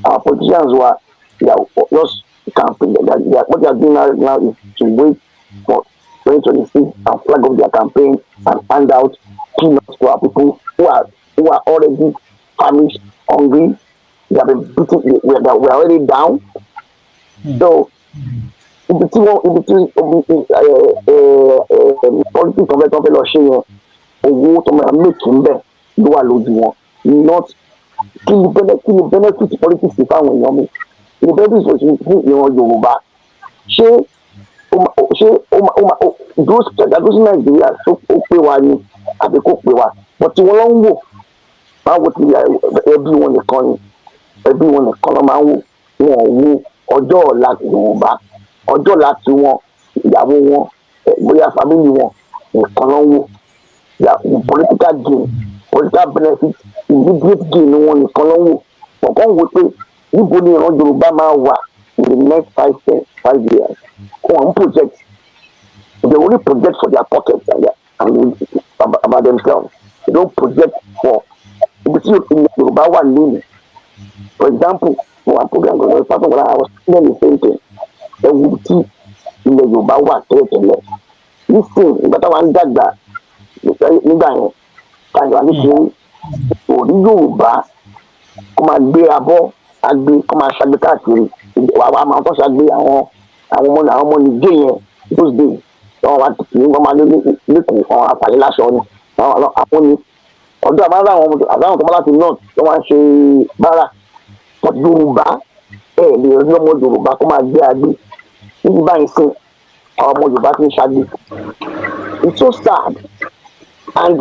our politicians were just campaign. What they are doing right now is to wait for 2026 and flag up their campaign and hand out peanuts to our people who are already famished, hungry. They have been beaten. We are already down. So politics tó fẹ́ lọ ṣe yẹn owó tó máa make ń bẹ̀ ló wà lójú wọn not kí ni benefit politics fáwọn èèyàn mi kí ni benefit fún ìran Yorùbá ṣé dúró sí Nàìjíríà ó pé wa ni àbí kò pé wa but tí wọ́n lọ ń wò báwo ti ẹbí wọn nìkan ló máa ń wò wọn ò wo ọjọ́ ọ̀la Yorùbá ọjọ́ ọ̀la tí wọn ìyàwó wọn bóyá family wọn nìkan ló ń wò political gain political benefit immediate gain wọn nìkan ló ń wò ọ̀kan wò pé níbo ni ìran Yorùbá máa wà in the next 5 years wọn project they only project for their pockets and about themselves they don't project for ibi tí Yorùbá wà lónìí for example for one program I was saying the same thing ẹ̀wù tí ilẹ̀ Yorùbá wà tẹ́lẹ̀tẹ́lẹ̀ nísìn ìgbà táwọn ń dàgbà nígbà yẹn káyọ̀ àníkùn òrí Yorùbá kó máa gbé abọ́ agbé kó máa ṣàgbé káàkiri àwọn máa tọ́ ṣàgbé àwọn ọmọ nìjẹ́ yẹn those days wọn wá tìkì wọn máa lé lẹ́kọ̀ọ́ àwọn àfàlẹ́ láṣọ ni àwọn ni ọdún àbára àwọn tó bá láti north tó máa ń ṣe bára but Yorùbá lè rí ọmọ Yorùbá kó máa gbé agbé níbi báyìí sìn àwọn ọmọ Yorùbá ti ń ṣàgbé. It's so sad and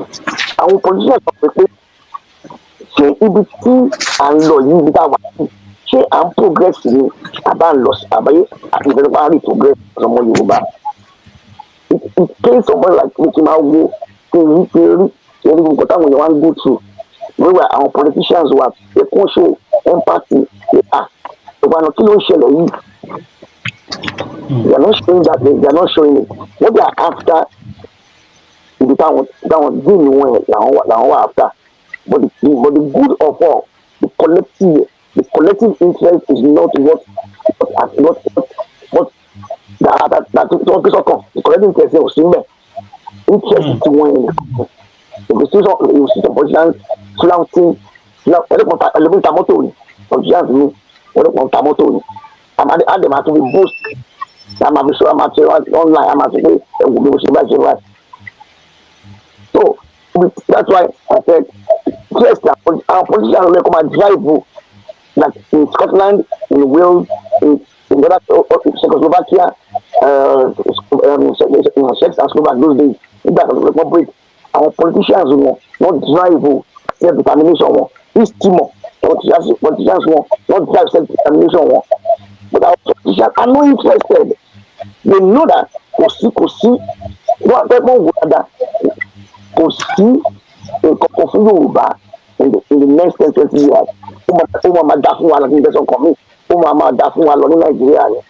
àwọn politicians sọ pé ṣé ibi tí à ń lọ yìí ibi tá a wà sí ṣé à ń progress ni àbá ń lọ sí àbáyé àti ìbẹ̀rẹ̀ bá rí progress ọmọ Yorùbá. It takes someone like me to máa wo kiri nǹkan táwọn èèyàn wá ń go through wíwá àwọn politicians wà pé kó show empathy ìwànà kí ló ń ṣẹlẹ̀ yìí. They are not showing that they are not showing it. What they are after ibi táwọn dín ní wọn làwọn wà after. But the good of all, the collective interest is not what that the collective interest is not interest to one. If you see some politicians flouting, eleven tamoto, politicians me, tamoto, and them have to be boast. I'm have to show, I'm have to online, I'm have to say, so that's why I said, yes, our politicians will come and drive like in Scotland, in Wales, in Czechoslovakia, Czechs and Slovak those days, in that republic, our politicians will not drive self-determination. East Timor, politicians will not drive self-determination. But our politicians are not interested. They know that kò sí wọ́n fẹ́ wọ́n kò sí nǹkan fún Yorùbá in the next 10-20 years. Ó máa dá fún wa lọ ní ìgbésọ̀ kan mi, ó máa dá fún wa lọ ní Nàìjíríà yẹn.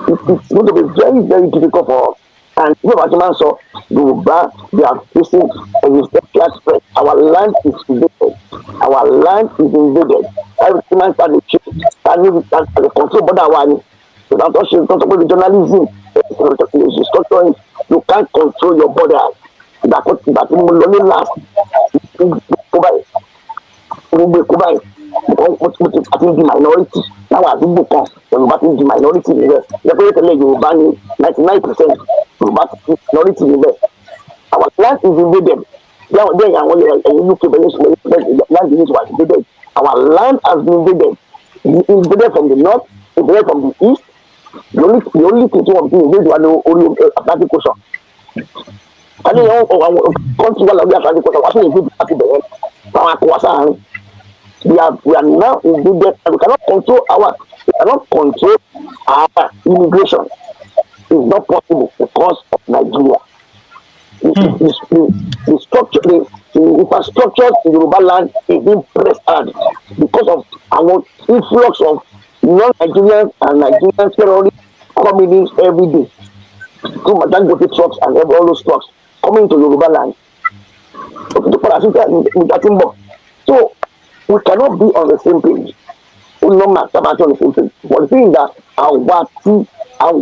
It's going to be very, very difficult for us. And if I man so Yoruba, they are facing a existential threat. Our land is invaded. Our land is invaded. Every man can change. Can you control border one? So that's what she's talking about journalism. Restructuring. You can't control your border. That will last. I think the minority now I think because Yoruba is the minority in there. The people Yoruba ni 99% Yoruba minority in there. Our land is invaded. Then I want UK land is invaded. Our land has been invaded. Invaded from the north, invaded from the east. The only thing to invade was only Atlantic Ocean. I don't know country where the Atlantic Ocean was invaded at the end. We are now invaded and we cannot control our immigration. It's not possible because of Nigeria. The structure, the infrastructure in Yoruba land is being pressed hard because of our influx of non-Nigerians and Nigerian terrorists coming in every day. So Dangote trucks and all those trucks coming to Yoruba land. So we cannot be on the same page. We no matter on the same page. But the thing is that what are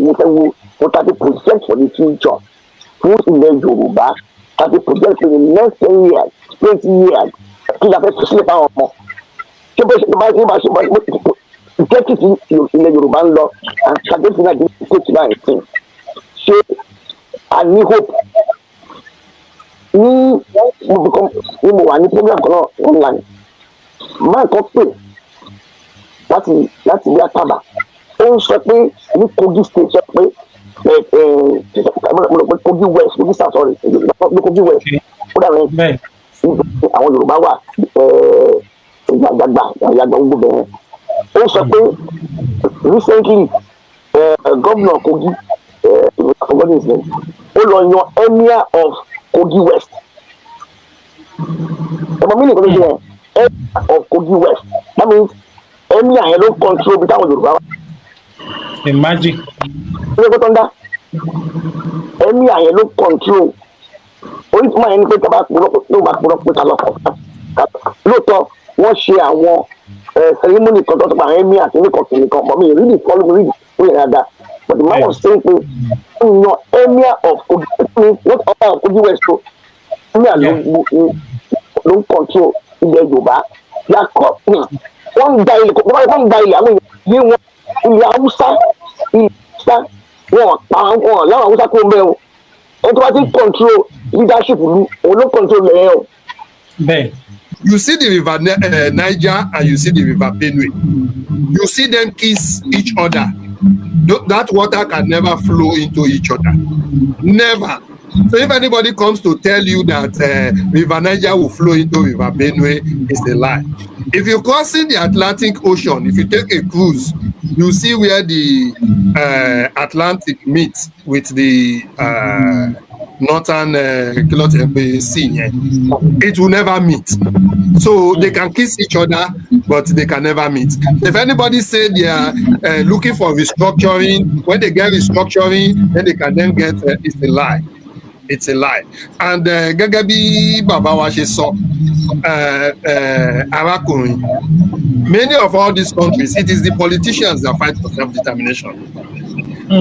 the projects for the future? Who's in the Yoruba? Are the projects in the next 10 years, 20 years? Kí la fẹ́ fi sílẹ̀ fáwọn ọmọ? Ṣé bó ṣe máa ṣe get it in the Yoruba ń lọ and ṣàkóso náà di state náà ẹ̀sìn? Ṣé a ní hope? Ní mo wà ní program kan náà online. Máa kọ́ pé láti bí àtàbà ó ń sọ pé ní Kogi state sọ pé Kogi west Kogi south sorry ní Kogi west ó dà rẹ àwọn Yorùbá wà ìyàgbà gbogbo bẹ̀rẹ̀ ó sọ pé recently gómìnà Kogi ó lọ yan emir of Kogi west ẹ̀mọ́ mi nìkan ló ṣe yẹn of Kogi west that means emir yẹn ló control bí táwọn Yorùbá wà. Imagine. Ṣé kó tó ń dá? Emir yẹn ló control. Oríṣiríṣi yẹn ni pé tàbá purọ́ pé ta lọ kọ̀. Lóòótọ́ wọ́n ṣe àwọn ceremony kan tó tó pa àwọn emir àti nìkan but me really follow me really dáadáa. But the man was saying pé yan emir of Kogi west not all of Kogi west o. Emir ló ń control ilẹ̀ Yorùbá. Yàtọ̀ wọ́n ń da ilẹ̀ àwọn èèyàn yé wọn ilẹ̀ Haúsá wọn láwọn Haúsá kó bẹ́ẹ̀ o ẹni tó bá ti control leadership lu òun ló control lẹ́yìn o. bẹ́ẹ̀. You see the river Niger and you see the river Benue. You see them kiss each other. That water can never flow into each other. Never. So if anybody comes to tell you that River Niger will flow into River Benue, it's a lie. If you crossing the Atlantic Ocean, if you take a cruise, you see where the Atlantic meets with the northern sea. It will never meet. So they can kiss each other, but they can never meet. If anybody say they are looking for restructuring, when they get restructuring, then they can then get it's a lie. It's a lie. And gẹ́gẹ́ bí bàbá wa ṣe sọ, arákùnrin, many of all these countries, it is the politicians that fight for self-determination.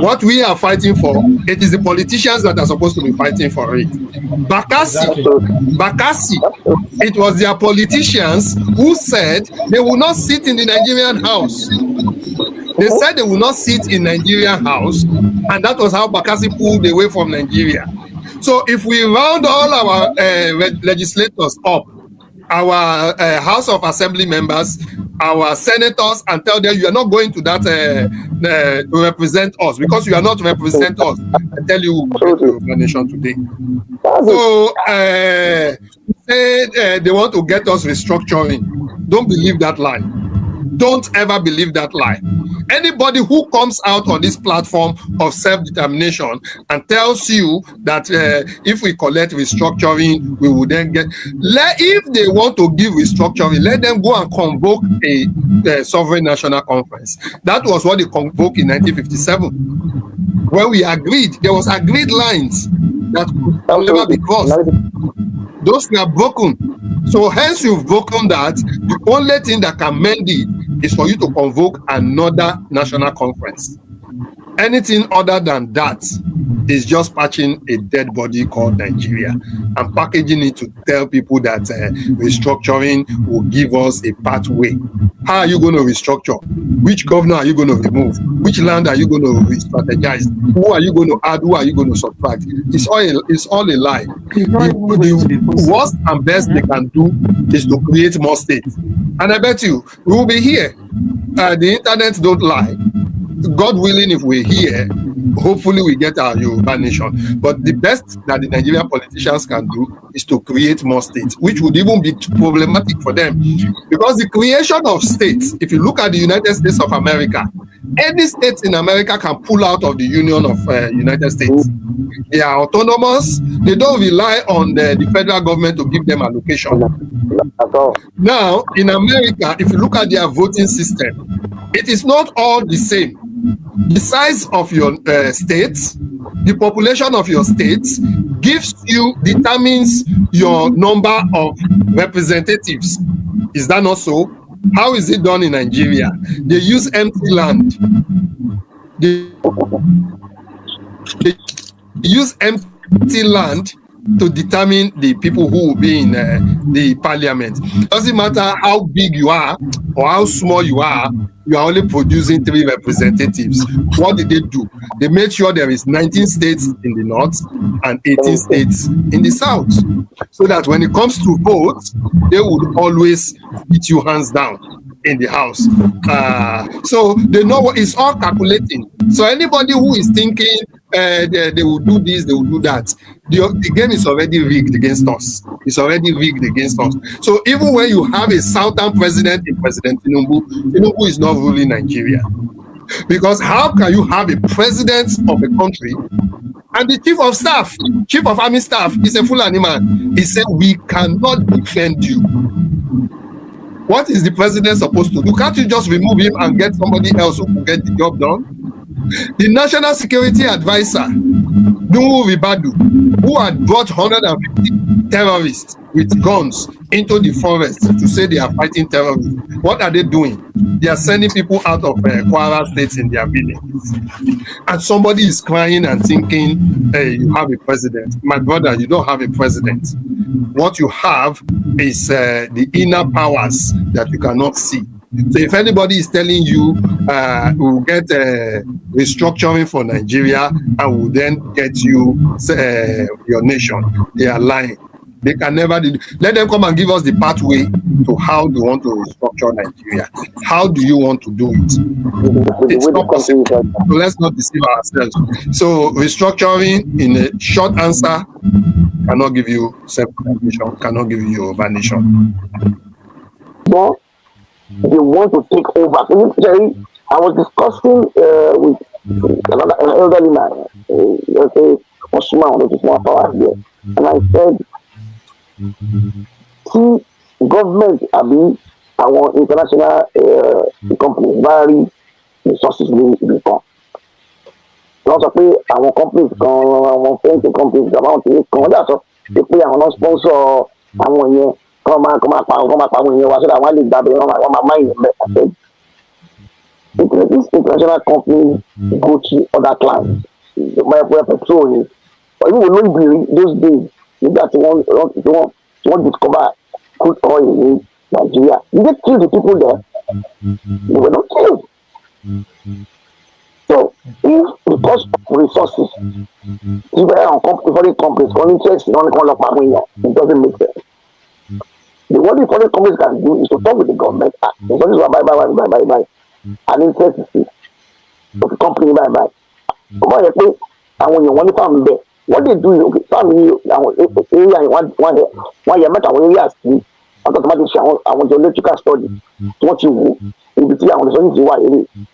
What we are fighting for, it is the politicians that are supposed to be fighting for it. Bakassi, it was their politicians who said they will not sit in the Nigerian house. They said they will not sit in Nigerian house, and that was how Bakassi pulled away from Nigeria. So if we round all our legislators up, our House of Assembly members, our senators, and tell them you are not going to that to represent us because you are not represent us, I tell you the nation today. So say they want to get us restructuring. Don't believe that lie. Don't ever believe that lie. Anybody who comes out on this platform of self-determination and tells you that if we collect restructuring, we will then get... If they want to give restructuring, let them go and convoke a sovereign national conference. That was what they convoked in 1957. When we agreed, there was agreed lines that could never be crossed. Those were broken. So hence you've broken that. The only thing that can mend it is for you to convoke another national conference. Anything other than that is just patching a dead body called Nigeria and packaging it to tell people that restructuring will give us a pathway. How are you going to restructure? Which governor are you going to remove? Which land are you going to re-strategize? Who are you going to add? Who are you going to subtract? It's all a lie. The worst and best they can do is to create more states. And I bet you, we will be here. The internet don't lie. God willing, if we're here, hopefully we get our Yoruba nation. But the best that the Nigerian politicians can do is to create more states, which would even be problematic for them. Because the creation of states, if you look at the United States of America, any state in America can pull out of the Union of United States. They are autonomous. They don't rely on the federal government to give them allocation. Now, in America, if you look at their voting system, it is not all the same. The size of your states, the population of your states determines your number of representatives. Is that not so? How is it done in Nigeria? They use empty land. They use empty land to determine the people who will be in the parliament. Doesn't matter how big you are or how small you are only producing 3 representatives. What did they do? They made sure there is 19 states in the north and 18 states in the south. So that when it comes to votes, they would always beat you hands down in the house. So they know what it's all calculating. So anybody who is thinking they will do this, they will do that, the game is already rigged against us. It's already rigged against us. So even when you have a southern president in President Tinubu is not ruling Nigeria. Because how can you have a president of a country and the chief of army staff is a Fulani man? He said, we cannot defend you. What is the president supposed to do? Can't you just remove him and get somebody else who can get the job done? The National Security Advisor, Nuhu Ribadu, who had brought 150 terrorists with guns into the forest to say they are fighting terrorism. What are they doing? They are sending people out of Kwara states in their villages. And somebody is crying and thinking, hey, you have a president. My brother, you don't have a president. What you have is the inner powers that you cannot see. So if anybody is telling you we'll get restructuring for Nigeria and will then get you your nation, they are lying. They can never do. Let them come and give us the pathway to how they want to restructure Nigeria. How do you want to do it? It's not possible. So let's not deceive ourselves. So restructuring, in a short answer, cannot give you self-determination, cannot give you Yoruba nation. But they want to take over. So, Jerry, I was discussing with an elderly man, let's say, Osman, which is more power here, and I said, see, government, I mean, our international companies vary resources we come. Wọ́n sọ pé àwọn companies kan àwọn fẹ́ǹsì companies kan àwọn kìíní kan wọ́n jà sọ pé àwọn náà sponsor àwọn yẹn kọ́ máa pa àwọn yẹn wá sódà wọ́n á lè gbàgbé wọ́n máa máa yẹn bẹ́ẹ̀. This international company go to other clients my petrol ni even with no those days nígbà tí wọ́n discover crude oil in Nigeria you get kill the people there they were not killed. So, if because of resources, even foreign companies, for interest, it doesn't make sense. What the foreign companies can do is to talk with the government. Resources will buy. An interest is of the company buy. What they do is okay, family, area, one year, matter when you ask me, automatically, I want your electrical study. What you will, if you see, I want to say, why,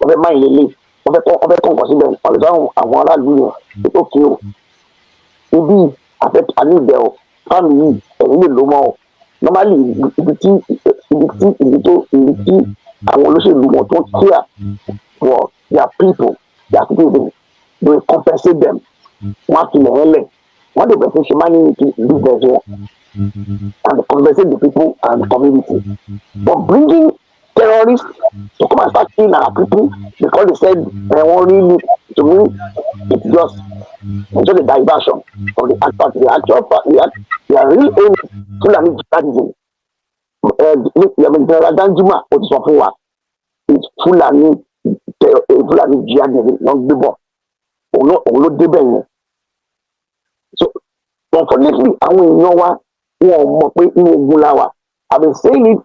over mind, ọbẹ̀ kan kọ̀ síbẹ̀ ọ̀lẹ́sọ̀ àwọn aráàlú yẹn tó kí o ibi àníbẹ̀ ọ̀ fáàmì yìí ẹ̀yìn lè ló mọ́ ọ normally ibi tí àwọn olóṣèlú wọn tó kíá for their people they will compensate them wọ́n á tilẹ̀ ẹ̀ lẹ̀ wọ́n lè bẹ̀rẹ̀ ṣe money into business wọn and compensate the people and the community but bringing terrorists to come and start killing our people because they said they won't really to me it's just a diversion from the actual fact they are really aiming Fulani jihadism. General Danjuma ó ti sọ fún wa it's Fulani jihadism not gbébọn òun ló débẹ̀ yẹn so unfortunately àwọn èèyàn wa wọn mọ̀ pé inú ogun la wà I been saying it.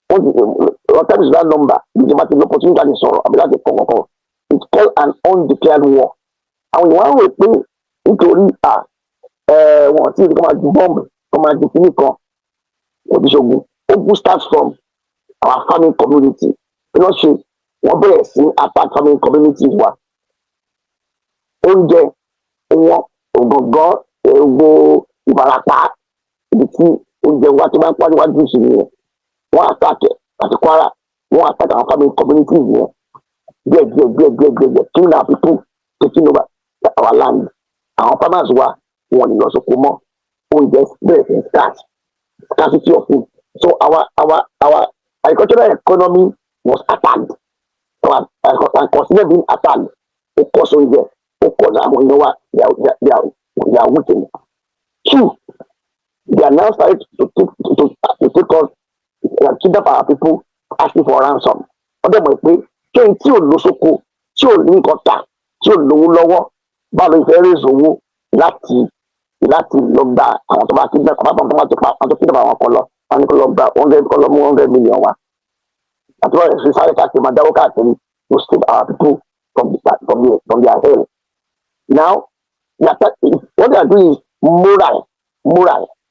What time is that number? The opportunity is it's called an undeclared war. And when we pay nítorí wọn tí come out the bomb, come out the clinic Ogun starts from our farming community. You know, she wọ́n bẹ̀rẹ̀ sí apart farming communities wa. Oúnjẹ wọn ògàngán ègbò Ìbàràpá ibi tí oúnjẹ wa ti máa ń pàdé wájú sí nìyẹn. Wọ́n attack àti Kwara wọ́n attack our farming communities yẹn díẹ̀ killing our people taking over our land àwọn farmers wa wọ́n ní lọ sóko mọ́ oúnjẹ bẹ̀rẹ̀ sí scarcity of food so our agricultural economy was attacked and considered being attacked ó kọ́ sóúnjẹ ó kọ́ ní àwọn èèyàn wa they are weakened. Two, they are now starting to take us kidnap our people asking for ransom. Ọdẹ mọ̀ pé kéyìn tí ò lọ sóko tí ò ní nǹkan tà tí ò lówó lọ́wọ́ báwo ló fẹ́ rèézò owó láti lọ gba àwọn tó bá kidnap àwọn tó bá ti pa àwọn tó kidnap àwọn kan lọ wọn ní kó lọ gba 100 million wa. Àti wọ́n ṣe sáré káàkiri máa dáwọ́ káàkiri to save our people from their hell. Now what they are doing is moral.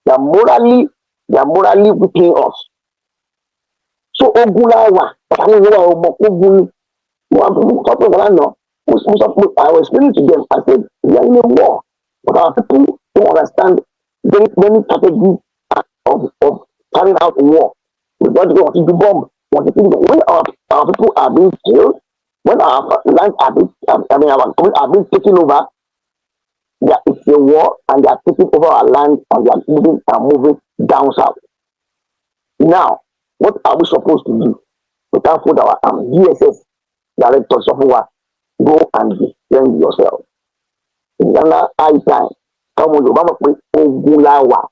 They are morally weakening us. So ogun la wà àwọn èèyàn wa ọmọ ogun ni wọn sọ pé wọn lánàá mo sọ pé I was explaining to them I said we are in a war but our people don't understand many strategies of carrying out a war we want to do bomb when our people are being killed when our lands are being are being taken over it's a war and they are taking over our land and they are moving down south now. What are we supposed to do? We can't put our DSS director software. Go and defend yourself. In Ghana, high time. Come on, Obama, ogun la wà.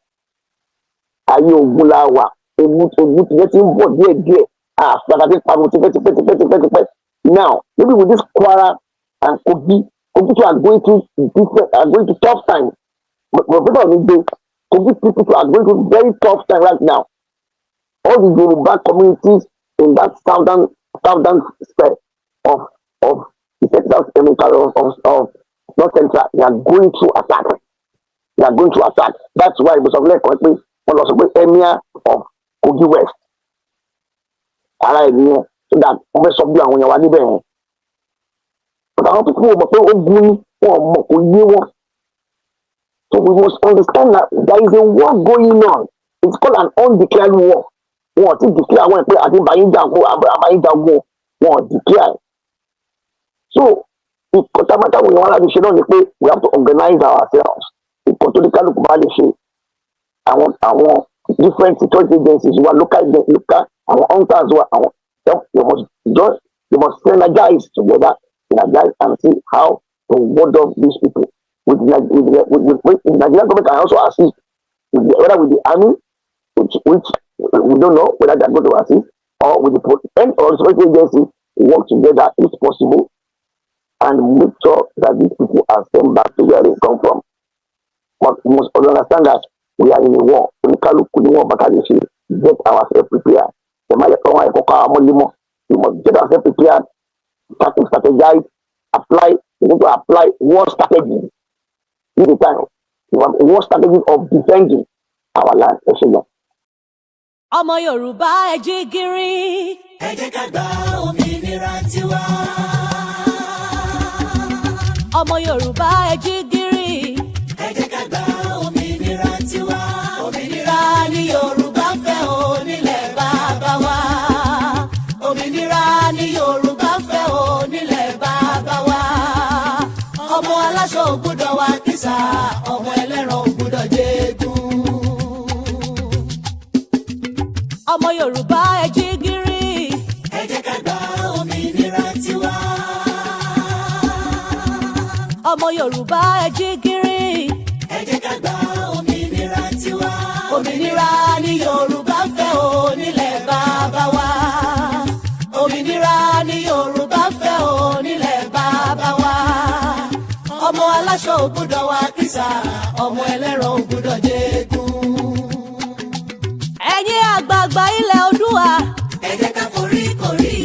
Ayé ogun la wà. Ogun ti yẹ ti ń bọ̀ díẹ̀. Now, maybe with this Kwara and Kogi are going through tough times. But Kogi people are going through very tough time right now. All the Yoruba communities in that southern sphere of the central of North Central, they are going through attack. That's why it was one of the emir of Kogi West. So that most of you are when but how people so we must understand that there is a war going on. It's called an undeclared war. Wọ́n ti declare àwọn pé àti àbáyéjagun wọ́n declare. So ìkọ́tàmátà wọ̀nyí wọn láti ṣe náà ni pé we have to organize ourselves. Ìkọ́ tó ní kálukú bá lè ṣe àwọn different security agencies wa local àwọn hunters wa àwọn they must synergize together and see how to ward off these people. With the Nigerian government can also assist whether with the army, which we don't know whether they are going to assist, or with the security agency work together if possible and make sure that these people are sent back to where they come from. But we must understand that we are in a war. We get ourselves prepared. We must get ourselves prepared, start to strategize, we need to apply war strategy. This is the time. We have a war strategy of defending our land. Ọmọ Yorùbá ẹ jí gìrì. Ẹ jẹ́ ká gba òmìnira tiwa. Ọmọ Yorùbá ẹ jí gìrì. Ẹ jẹ́ ká gba òmìnira tiwa. Òmìnira ni Yorùbá fẹ́ o nílẹ̀ bàbá wa. Òmìnira ni Yorùbá fẹ́ o nílẹ̀ bàbá wa. Ọmọ aláṣọ ò gbọ́dọ̀ wá kísà, ọmọ ẹlẹ́ran ò gbọ́dọ̀ jẹ́gun. Ọmọ Yorùbá ẹ jí gìrì. Ẹ jẹ́ ká gba òmìnira tiwa. Ọmọ Yorùbá ẹ jí gìrì. Ẹ jẹ́ ká gba òmìnira tiwa. Òmìnira ni Yorùbá fẹ́ o nílẹ̀ bàbá wa. Òmìnira ni Yorùbá fẹ́ o nílẹ̀ bàbá wa. Ọmọ aláṣọ ò gbọ́dọ̀ wá kísà, ọmọ ẹlẹ́ran ò gbọ́dọ̀ jẹ́gun. Ẹ̀yin àgbààgbà ilẹ̀ Oòduà. Ẹ jẹ́ ká forí korí.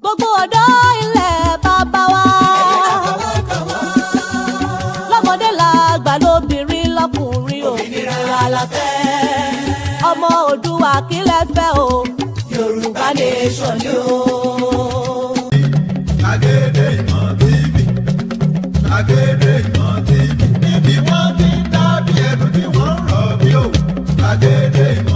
Gbogbo ọ̀dọ́ ilẹ̀ bàbá wa. Ẹ jẹ́ ká fọwọ́sowọ́pọ̀. Lọ́mọdé làgbà lóbìnrin lọ́kùnrin òmìnira la fẹ́. Ọmọ Oòduà kí lẹ fẹ́ o. Yorùbá nation ni o. Gbàgede Ìmọ̀ TV, Gbàgede Ìmọ̀ TV, níbi wọ́n ti ń dábìí ẹ̀dùn tí wọ́n ń rọ̀ bí o. Gbàgede Ìmọ̀